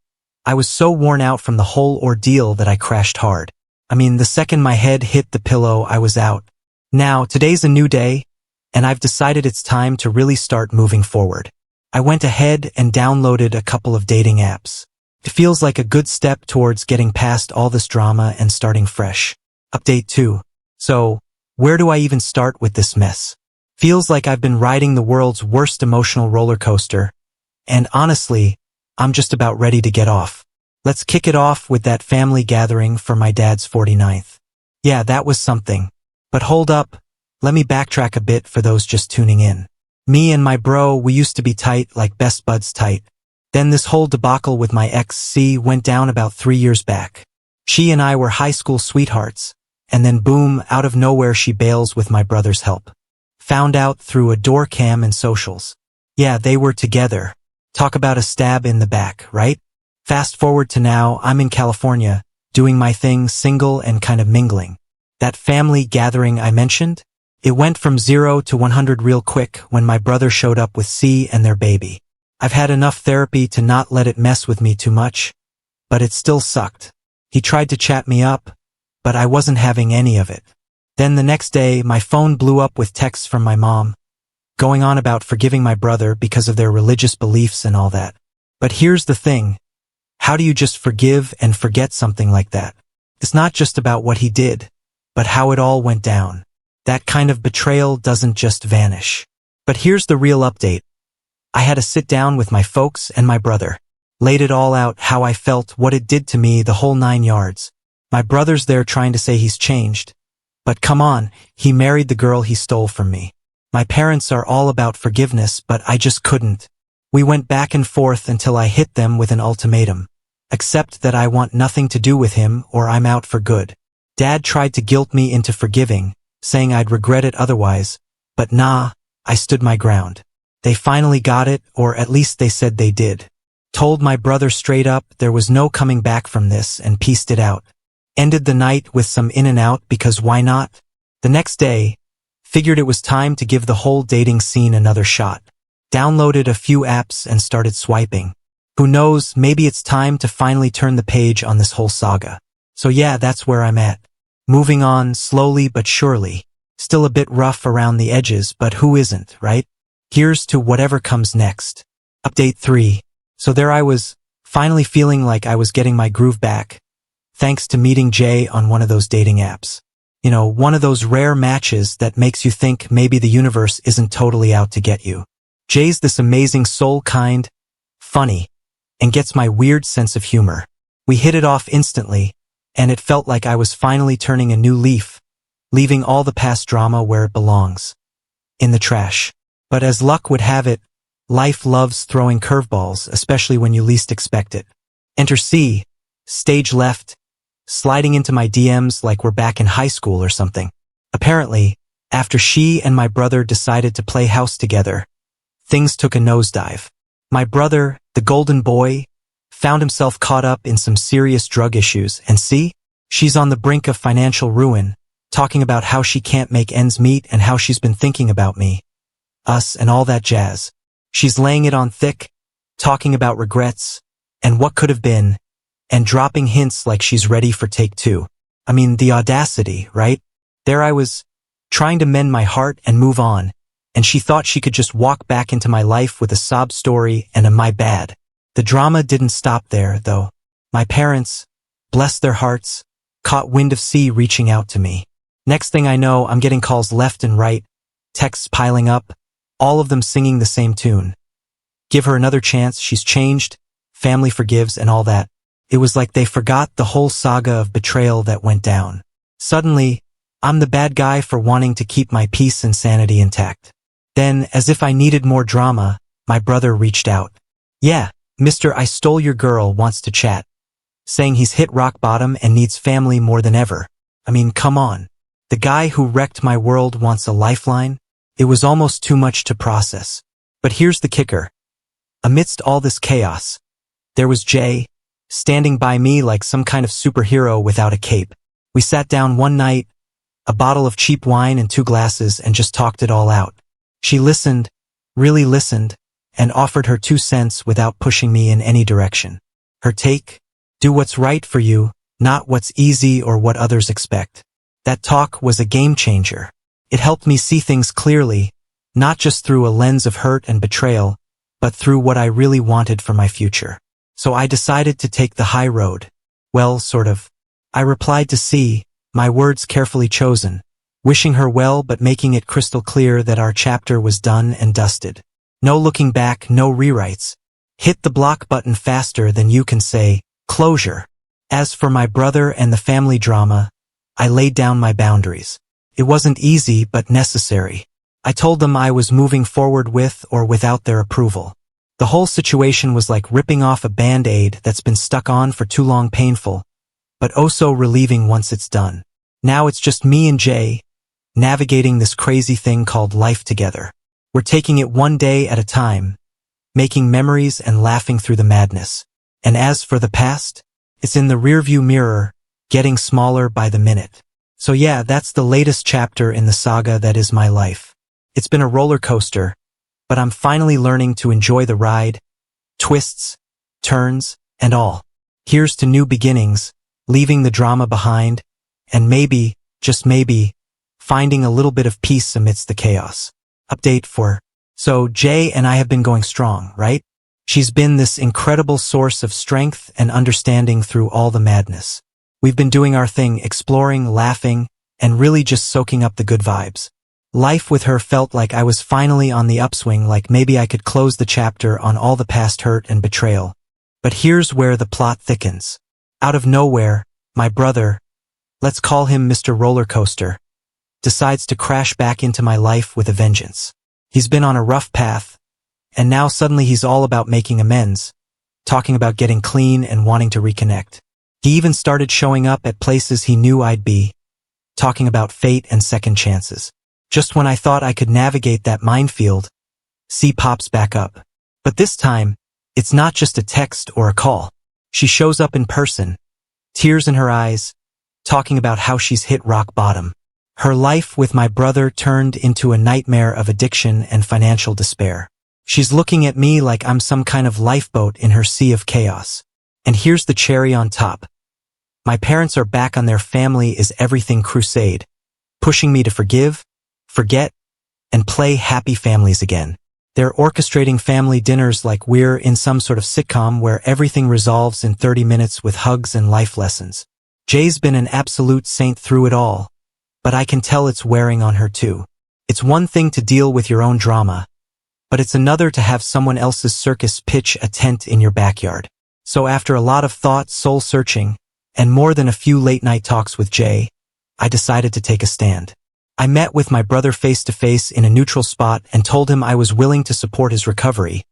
I was so worn out from the whole ordeal that I crashed hard. I mean, the second my head hit the pillow, I was out. Now, today's a new day, and I've decided it's time to really start moving forward. I went ahead and downloaded a couple of dating apps. It feels like a good step towards getting past all this drama and starting fresh. Update 2. So, where do I even start with this mess? Feels like I've been riding the world's worst emotional roller coaster, and honestly, I'm just about ready to get off. Let's kick it off with that family gathering for my dad's 49th. Yeah, that was something. But hold up, let me backtrack a bit for those just tuning in. Me and my bro, we used to be tight, like best buds tight. Then this whole debacle with my ex C went down about 3 years back. She and I were high school sweethearts, and then boom, out of nowhere she bails with my brother's help. Found out through a door cam and socials. Yeah, they were together. Talk about a stab in the back, right? Fast forward to now, I'm in California, doing my thing, single and kind of mingling. That family gathering I mentioned? It went from 0 to 100 real quick when my brother showed up with C and their baby. I've had enough therapy to not let it mess with me too much, but it still sucked. He tried to chat me up, but I wasn't having any of it. Then the next day, my phone blew up with texts from my mom, going on about forgiving my brother because of their religious beliefs and all that. But here's the thing. How do you just forgive and forget something like that? It's not just about what he did, but how it all went down. That kind of betrayal doesn't just vanish. But here's the real update. I had to sit down with my folks and my brother. Laid it all out, how I felt, what it did to me, the whole 9 yards. My brother's there trying to say he's changed. But come on, he married the girl he stole from me. My parents are all about forgiveness, but I just couldn't. We went back and forth until I hit them with an ultimatum. Accept that I want nothing to do with him or I'm out for good. Dad tried to guilt me into forgiving, saying I'd regret it otherwise, but nah, I stood my ground. They finally got it, or at least they said they did. Told my brother straight up there was no coming back from this and pieced it out. Ended the night with some in and out because why not? The next day, figured it was time to give the whole dating scene another shot. Downloaded a few apps and started swiping. Who knows, maybe it's time to finally turn the page on this whole saga. So yeah, that's where I'm at. Moving on, slowly but surely. Still a bit rough around the edges, but who isn't, right? Here's to whatever comes next. Update 3. So there I was, finally feeling like I was getting my groove back, thanks to meeting Jay on one of those dating apps. You know, one of those rare matches that makes you think maybe the universe isn't totally out to get you. Jay's this amazing soul, kind, funny, and gets my weird sense of humor. We hit it off instantly, and it felt like I was finally turning a new leaf, leaving all the past drama where it belongs. In the trash. But as luck would have it, life loves throwing curveballs, especially when you least expect it. Enter C, stage left, sliding into my DMs like we're back in high school or something. Apparently, after she and my brother decided to play house together, things took a nosedive. My brother, the golden boy, found himself caught up in some serious drug issues, and see, she's on the brink of financial ruin, talking about how she can't make ends meet and how she's been thinking about me, us, and all that jazz. She's laying it on thick, talking about regrets, and what could have been, and dropping hints like she's ready for take 2. I mean, the audacity, right? There I was, trying to mend my heart and move on, and she thought she could just walk back into my life with a sob story and a my bad. The drama didn't stop there, though. My parents, bless their hearts, caught wind of C reaching out to me. Next thing I know, I'm getting calls left and right, texts piling up, all of them singing the same tune. Give her another chance, she's changed, family forgives, and all that. It was like they forgot the whole saga of betrayal that went down. Suddenly, I'm the bad guy for wanting to keep my peace and sanity intact. Then, as if I needed more drama, my brother reached out. Yeah, Mr. I stole your girl wants to chat. Saying he's hit rock bottom and needs family more than ever. I mean, come on. The guy who wrecked my world wants a lifeline? It was almost too much to process. But here's the kicker. Amidst all this chaos, there was Jay, standing by me like some kind of superhero without a cape. We sat down one night, a bottle of cheap wine and 2 glasses, and just talked it all out. She listened, really listened, and offered her 2 cents without pushing me in any direction. Her take? Do what's right for you, not what's easy or what others expect. That talk was a game changer. It helped me see things clearly, not just through a lens of hurt and betrayal, but through what I really wanted for my future. So I decided to take the high road. Well, sort of. I replied to C, my words carefully chosen, wishing her well but making it crystal clear that our chapter was done and dusted. No looking back, no rewrites. Hit the block button faster than you can say, closure. As for my brother and the family drama, I laid down my boundaries. It wasn't easy but necessary. I told them I was moving forward with or without their approval. The whole situation was like ripping off a band-aid that's been stuck on for too long, painful, but oh so relieving once it's done. Now it's just me and Jay, navigating this crazy thing called life together. We're taking it one day at a time, making memories and laughing through the madness. And as for the past, it's in the rearview mirror, getting smaller by the minute. So yeah, that's the latest chapter in the saga that is my life. It's been a roller coaster, but I'm finally learning to enjoy the ride, twists, turns, and all. Here's to new beginnings, leaving the drama behind, and maybe, just maybe, finding a little bit of peace amidst the chaos. Update for. So Jay and I have been going strong, right? She's been this incredible source of strength and understanding through all the madness. We've been doing our thing, exploring, laughing, and really just soaking up the good vibes. Life with her felt like I was finally on the upswing, like maybe I could close the chapter on all the past hurt and betrayal. But here's where the plot thickens. Out of nowhere, my brother, let's call him Mr. Roller Coaster, decides to crash back into my life with a vengeance. He's been on a rough path, and now suddenly he's all about making amends, talking about getting clean and wanting to reconnect. He even started showing up at places he knew I'd be, talking about fate and second chances. Just when I thought I could navigate that minefield, C pops back up. But this time, it's not just a text or a call. She shows up in person, tears in her eyes, talking about how she's hit rock bottom. Her life with my brother turned into a nightmare of addiction and financial despair. She's looking at me like I'm some kind of lifeboat in her sea of chaos. And here's the cherry on top. My parents are back on their family is everything crusade, pushing me to forgive, forget, and play happy families again. They're orchestrating family dinners like we're in some sort of sitcom where everything resolves in 30 minutes with hugs and life lessons. Jay's been an absolute saint through it all, but I can tell it's wearing on her too. It's one thing to deal with your own drama, but it's another to have someone else's circus pitch a tent in your backyard. So after a lot of thought, soul searching, and more than a few late-night talks with Jay, I decided to take a stand. I met with my brother face-to-face in a neutral spot and told him I was willing to support his recovery,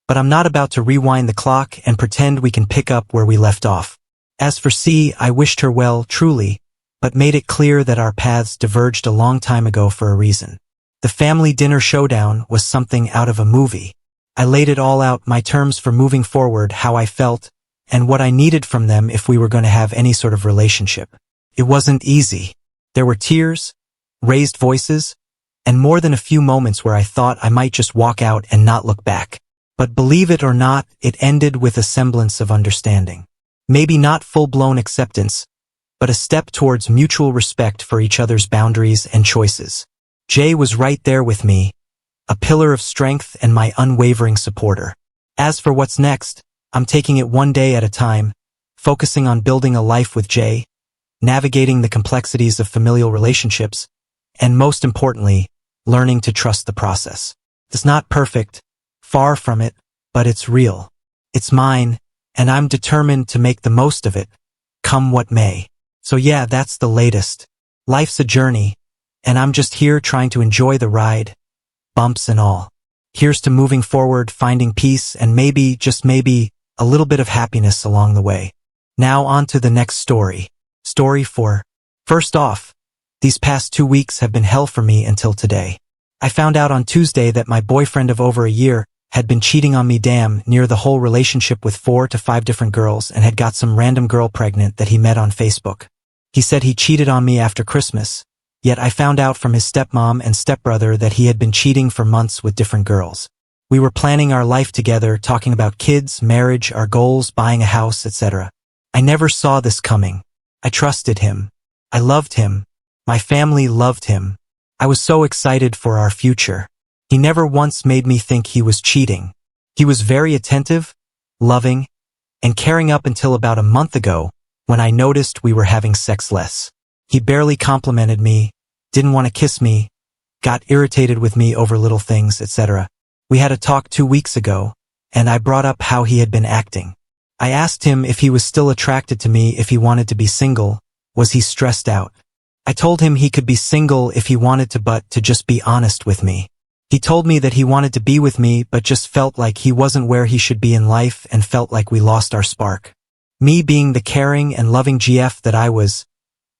but I'm not about to rewind the clock and pretend we can pick up where we left off. As for C, I wished her well, truly, but made it clear that our paths diverged a long time ago for a reason. The family dinner showdown was something out of a movie. I laid it all out, my terms for moving forward, how I felt, and what I needed from them if we were going to have any sort of relationship. It wasn't easy. There were tears, raised voices, and more than a few moments where I thought I might just walk out and not look back. But believe it or not, it ended with a semblance of understanding. Maybe not full-blown acceptance, but a step towards mutual respect for each other's boundaries and choices. Jay was right there with me, a pillar of strength and my unwavering supporter. As for what's next, I'm taking it one day at a time, focusing on building a life with Jay, navigating the complexities of familial relationships, and most importantly, learning to trust the process. It's not perfect, far from it, but it's real. It's mine, and I'm determined to make the most of it, come what may. So yeah, that's the latest. Life's a journey, and I'm just here trying to enjoy the ride, bumps and all. Here's to moving forward, finding peace, and maybe, just maybe, a little bit of happiness along the way. Now on to the next story. Story 4. First off, these past 2 weeks have been hell for me until today. I found out on Tuesday that my boyfriend of over a year had been cheating on me near the whole relationship with 4 to 5 different girls and had got some random girl pregnant that he met on Facebook. He said he cheated on me after Christmas, yet I found out from his stepmom and stepbrother that he had been cheating for months with different girls. We were planning our life together, talking about kids, marriage, our goals, buying a house, etc. I never saw this coming. I trusted him. I loved him. My family loved him. I was so excited for our future. He never once made me think he was cheating. He was very attentive, loving, and caring up until about a month ago, when I noticed we were having sex less. He barely complimented me, didn't want to kiss me, got irritated with me over little things, etc. We had a talk 2 weeks ago, and I brought up how he had been acting. I asked him if he was still attracted to me, if he wanted to be single, was he stressed out. I told him he could be single if he wanted to, but to just be honest with me. He told me that he wanted to be with me but just felt like he wasn't where he should be in life and felt like we lost our spark. Me being the caring and loving GF that I was,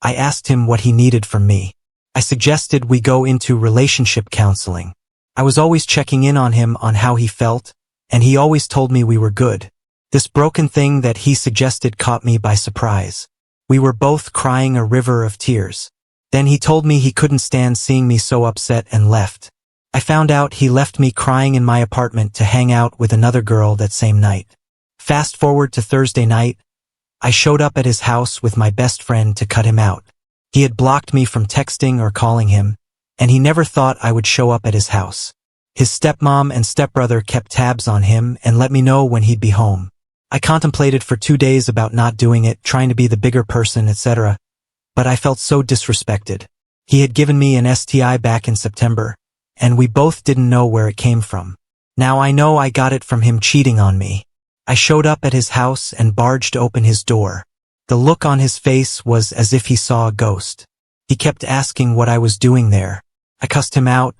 I asked him what he needed from me. I suggested we go into relationship counseling. I was always checking in on him on how he felt, and he always told me we were good. This broken thing that he suggested caught me by surprise. We were both crying a river of tears. Then he told me he couldn't stand seeing me so upset and left. I found out he left me crying in my apartment to hang out with another girl that same night. Fast forward to Thursday night, I showed up at his house with my best friend to cut him out. He had blocked me from texting or calling him, and he never thought I would show up at his house. His stepmom and stepbrother kept tabs on him and let me know when he'd be home. I contemplated for 2 days about not doing it, trying to be the bigger person, etc., but I felt so disrespected. He had given me an STI back in September, and we both didn't know where it came from. Now I know I got it from him cheating on me. I showed up at his house and barged open his door. The look on his face was as if he saw a ghost. He kept asking what I was doing there. I cussed him out,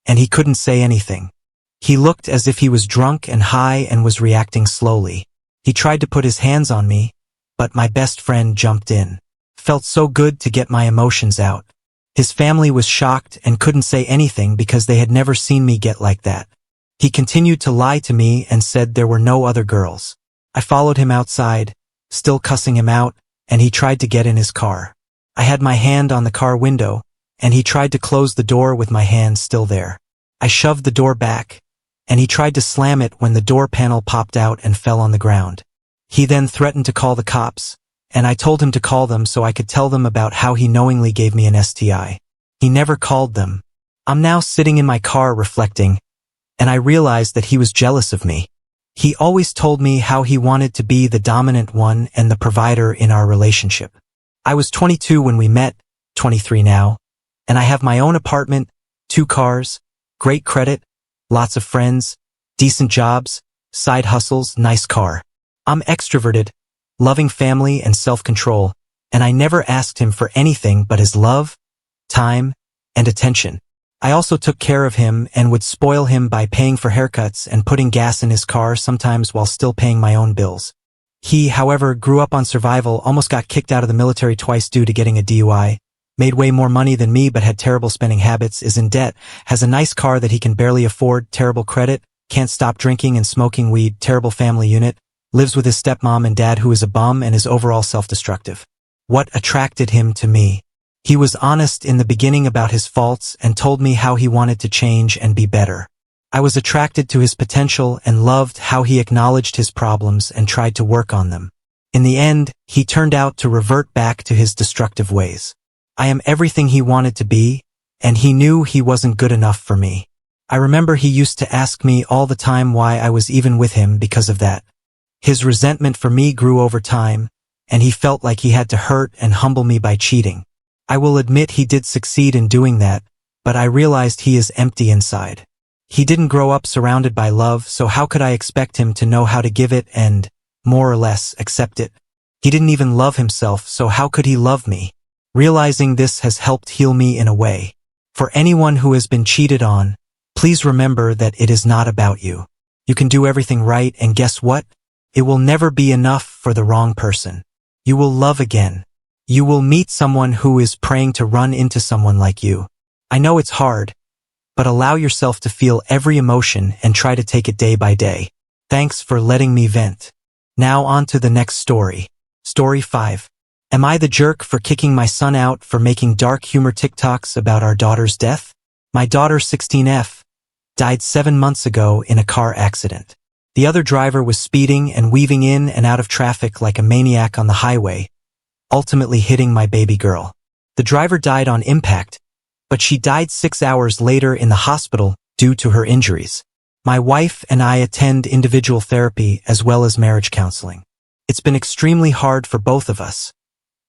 and he couldn't say anything. He looked as if he was drunk and high and was reacting slowly. He tried to put his hands on me, but my best friend jumped in. Felt so good to get my emotions out. His family was shocked and couldn't say anything because they had never seen me get like that. He continued to lie to me and said there were no other girls. I followed him outside, still cussing him out, and he tried to get in his car. I had my hand on the car window, and he tried to close the door with my hand still there. I shoved the door back, and he tried to slam it when the door panel popped out and fell on the ground. He then threatened to call the cops, and I told him to call them so I could tell them about how he knowingly gave me an STI. He never called them. I'm now sitting in my car reflecting, and I realized that he was jealous of me. He always told me how he wanted to be the dominant one and the provider in our relationship. I was 22 when we met, 23 now, and I have my own apartment, 2 cars, great credit, lots of friends, decent jobs, side hustles, nice car. I'm extroverted, loving family and self-control, and I never asked him for anything but his love, time, and attention. I also took care of him and would spoil him by paying for haircuts and putting gas in his car sometimes while still paying my own bills. He, however, grew up on survival, almost got kicked out of the military twice due to getting a DUI, made way more money than me but had terrible spending habits, is in debt, has a nice car that he can barely afford, terrible credit, can't stop drinking and smoking weed, terrible family unit, lives with his stepmom and dad who is a bum and is overall self-destructive. What attracted him to me? He was honest in the beginning about his faults and told me how he wanted to change and be better. I was attracted to his potential and loved how he acknowledged his problems and tried to work on them. In the end, he turned out to revert back to his destructive ways. I am everything he wanted to be, and he knew he wasn't good enough for me. I remember he used to ask me all the time why I was even with him because of that. His resentment for me grew over time, and he felt like he had to hurt and humble me by cheating. I will admit he did succeed in doing that, but I realized he is empty inside. He didn't grow up surrounded by love, so how could I expect him to know how to give it and, more or less, accept it? He didn't even love himself, so how could he love me? Realizing this has helped heal me in a way. For anyone who has been cheated on, please remember that it is not about you. You can do everything right, and guess what? It will never be enough for the wrong person. You will love again. You will meet someone who is praying to run into someone like you. I know it's hard, but allow yourself to feel every emotion and try to take it day by day. Thanks for letting me vent. Now on to the next story. Story 5. Am I the jerk for kicking my son out for making dark humor TikToks about our daughter's death? My daughter, 16F, died 7 months ago in a car accident. The other driver was speeding and weaving in and out of traffic like a maniac on the highway, ultimately hitting my baby girl. The driver died on impact, but she died 6 hours later in the hospital due to her injuries. My wife and I attend individual therapy as well as marriage counseling. It's been extremely hard for both of us,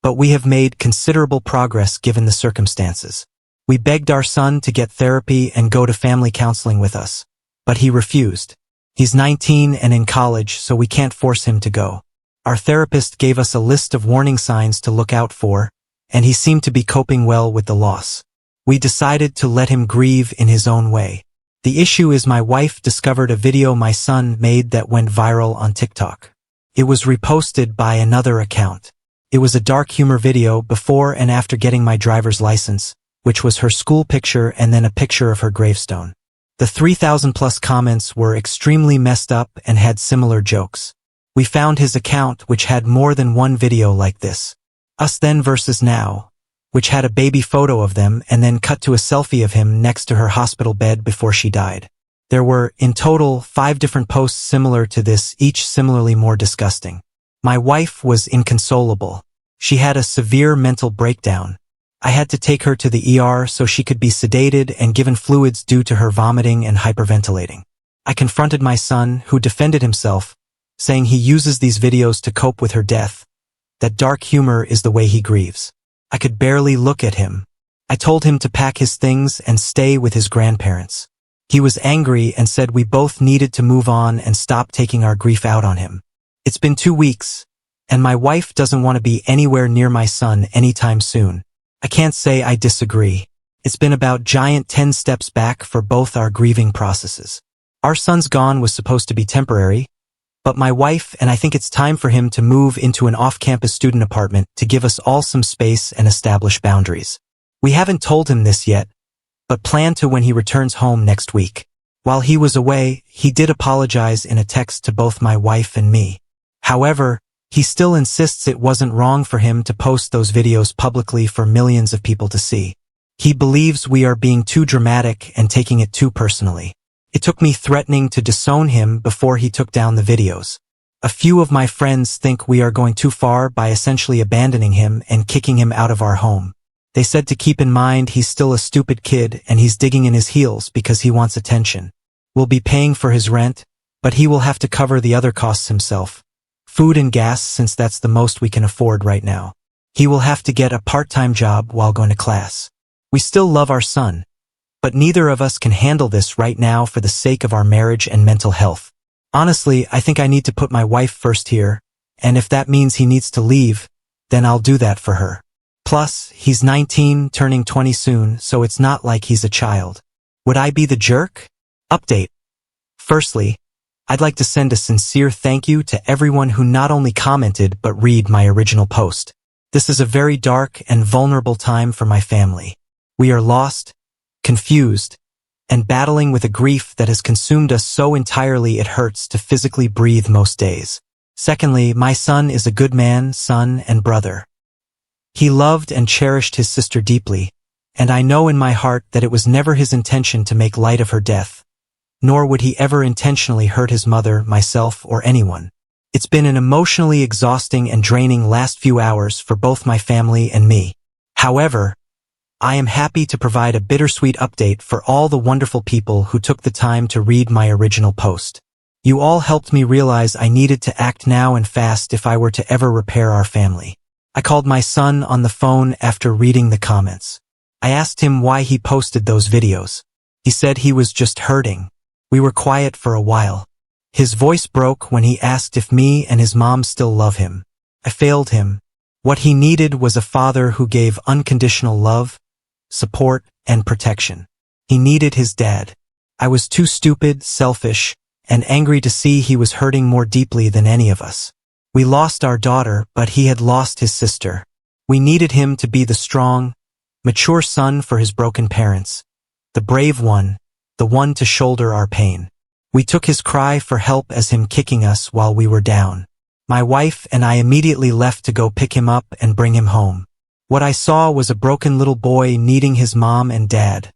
but we have made considerable progress given the circumstances. We begged our son to get therapy and go to family counseling with us, but he refused. He's 19 and in college, so we can't force him to go. Our therapist gave us a list of warning signs to look out for, and he seemed to be coping well with the loss. We decided to let him grieve in his own way. The issue is my wife discovered a video my son made that went viral on TikTok. It was reposted by another account. It was a dark humor video before and after getting my driver's license, which was her school picture and then a picture of her gravestone. The 3,000 plus comments were extremely messed up and had similar jokes. We found his account, which had more than one video like this. Us Then versus Now, which had a baby photo of them and then cut to a selfie of him next to her hospital bed before she died. There were, in total, 5 different posts similar to this, each similarly more disgusting. My wife was inconsolable. She had a severe mental breakdown. I had to take her to the ER so she could be sedated and given fluids due to her vomiting and hyperventilating. I confronted my son, who defended himself, saying he uses these videos to cope with her death, that dark humor is the way he grieves. I could barely look at him. I told him to pack his things and stay with his grandparents. He was angry and said we both needed to move on and stop taking our grief out on him. It's been 2 weeks, and my wife doesn't want to be anywhere near my son anytime soon. I can't say I disagree. It's been about giant 10 steps back for both our grieving processes. Our son's gone was supposed to be temporary, but my wife and I think it's time for him to move into an off-campus student apartment to give us all some space and establish boundaries. We haven't told him this yet, but plan to when he returns home next week. While he was away, he did apologize in a text to both my wife and me. However, he still insists it wasn't wrong for him to post those videos publicly for millions of people to see. He believes we are being too dramatic and taking it too personally. It took me threatening to disown him before he took down the videos. A few of my friends think we are going too far by essentially abandoning him and kicking him out of our home. They said to keep in mind he's still a stupid kid and he's digging in his heels because he wants attention. We'll be paying for his rent, but he will have to cover the other costs himself. Food and gas, since that's the most we can afford right now. He will have to get a part-time job while going to class. We still love our son, but neither of us can handle this right now for the sake of our marriage and mental health. Honestly, I think I need to put my wife first here, and if that means he needs to leave, then I'll do that for her. Plus, he's 19, turning 20 soon, so it's not like he's a child. Would I be the jerk? Update. Firstly, I'd like to send a sincere thank you to everyone who not only commented but read my original post. This is a very dark and vulnerable time for my family. We are lost, confused, and battling with a grief that has consumed us so entirely it hurts to physically breathe most days. Secondly, my son is a good man, son, and brother. He loved and cherished his sister deeply, and I know in my heart that it was never his intention to make light of her death, nor would he ever intentionally hurt his mother, myself, or anyone. It's been an emotionally exhausting and draining last few hours for both my family and me. However, I am happy to provide a bittersweet update for all the wonderful people who took the time to read my original post. You all helped me realize I needed to act now and fast if I were to ever repair our family. I called my son on the phone after reading the comments. I asked him why he posted those videos. He said he was just hurting. We were quiet for a while. His voice broke when he asked if me and his mom still love him. I failed him. What he needed was a father who gave unconditional love, support, and protection. He needed his dad. I was too stupid, selfish, and angry to see he was hurting more deeply than any of us. We lost our daughter, but he had lost his sister. We needed him to be the strong, mature son for his broken parents, the brave one, the one to shoulder our pain. We took his cry for help as him kicking us while we were down. My wife and I immediately left to go pick him up and bring him home. What I saw was a broken little boy needing his mom and dad,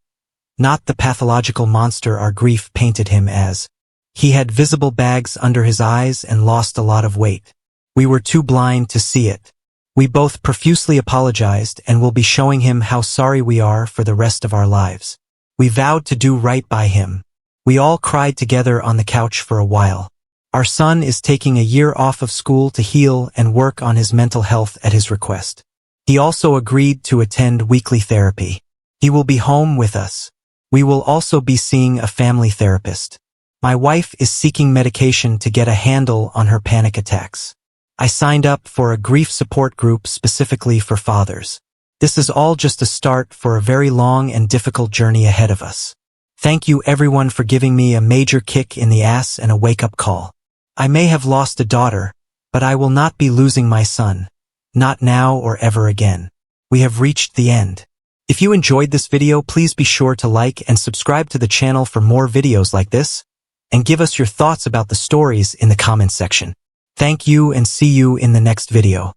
not the pathological monster our grief painted him as. He had visible bags under his eyes and lost a lot of weight. We were too blind to see it. We both profusely apologized and will be showing him how sorry we are for the rest of our lives. We vowed to do right by him. We all cried together on the couch for a while. Our son is taking a year off of school to heal and work on his mental health at his request. He also agreed to attend weekly therapy. He will be home with us. We will also be seeing a family therapist. My wife is seeking medication to get a handle on her panic attacks. I signed up for a grief support group specifically for fathers. This is all just a start for a very long and difficult journey ahead of us. Thank you everyone for giving me a major kick in the ass and a wake-up call. I may have lost a daughter, but I will not be losing my son. Not now or ever again. We have reached the end. If you enjoyed this video, please be sure to like and subscribe to the channel for more videos like this, and give us your thoughts about the stories in the comments section. Thank you and see you in the next video.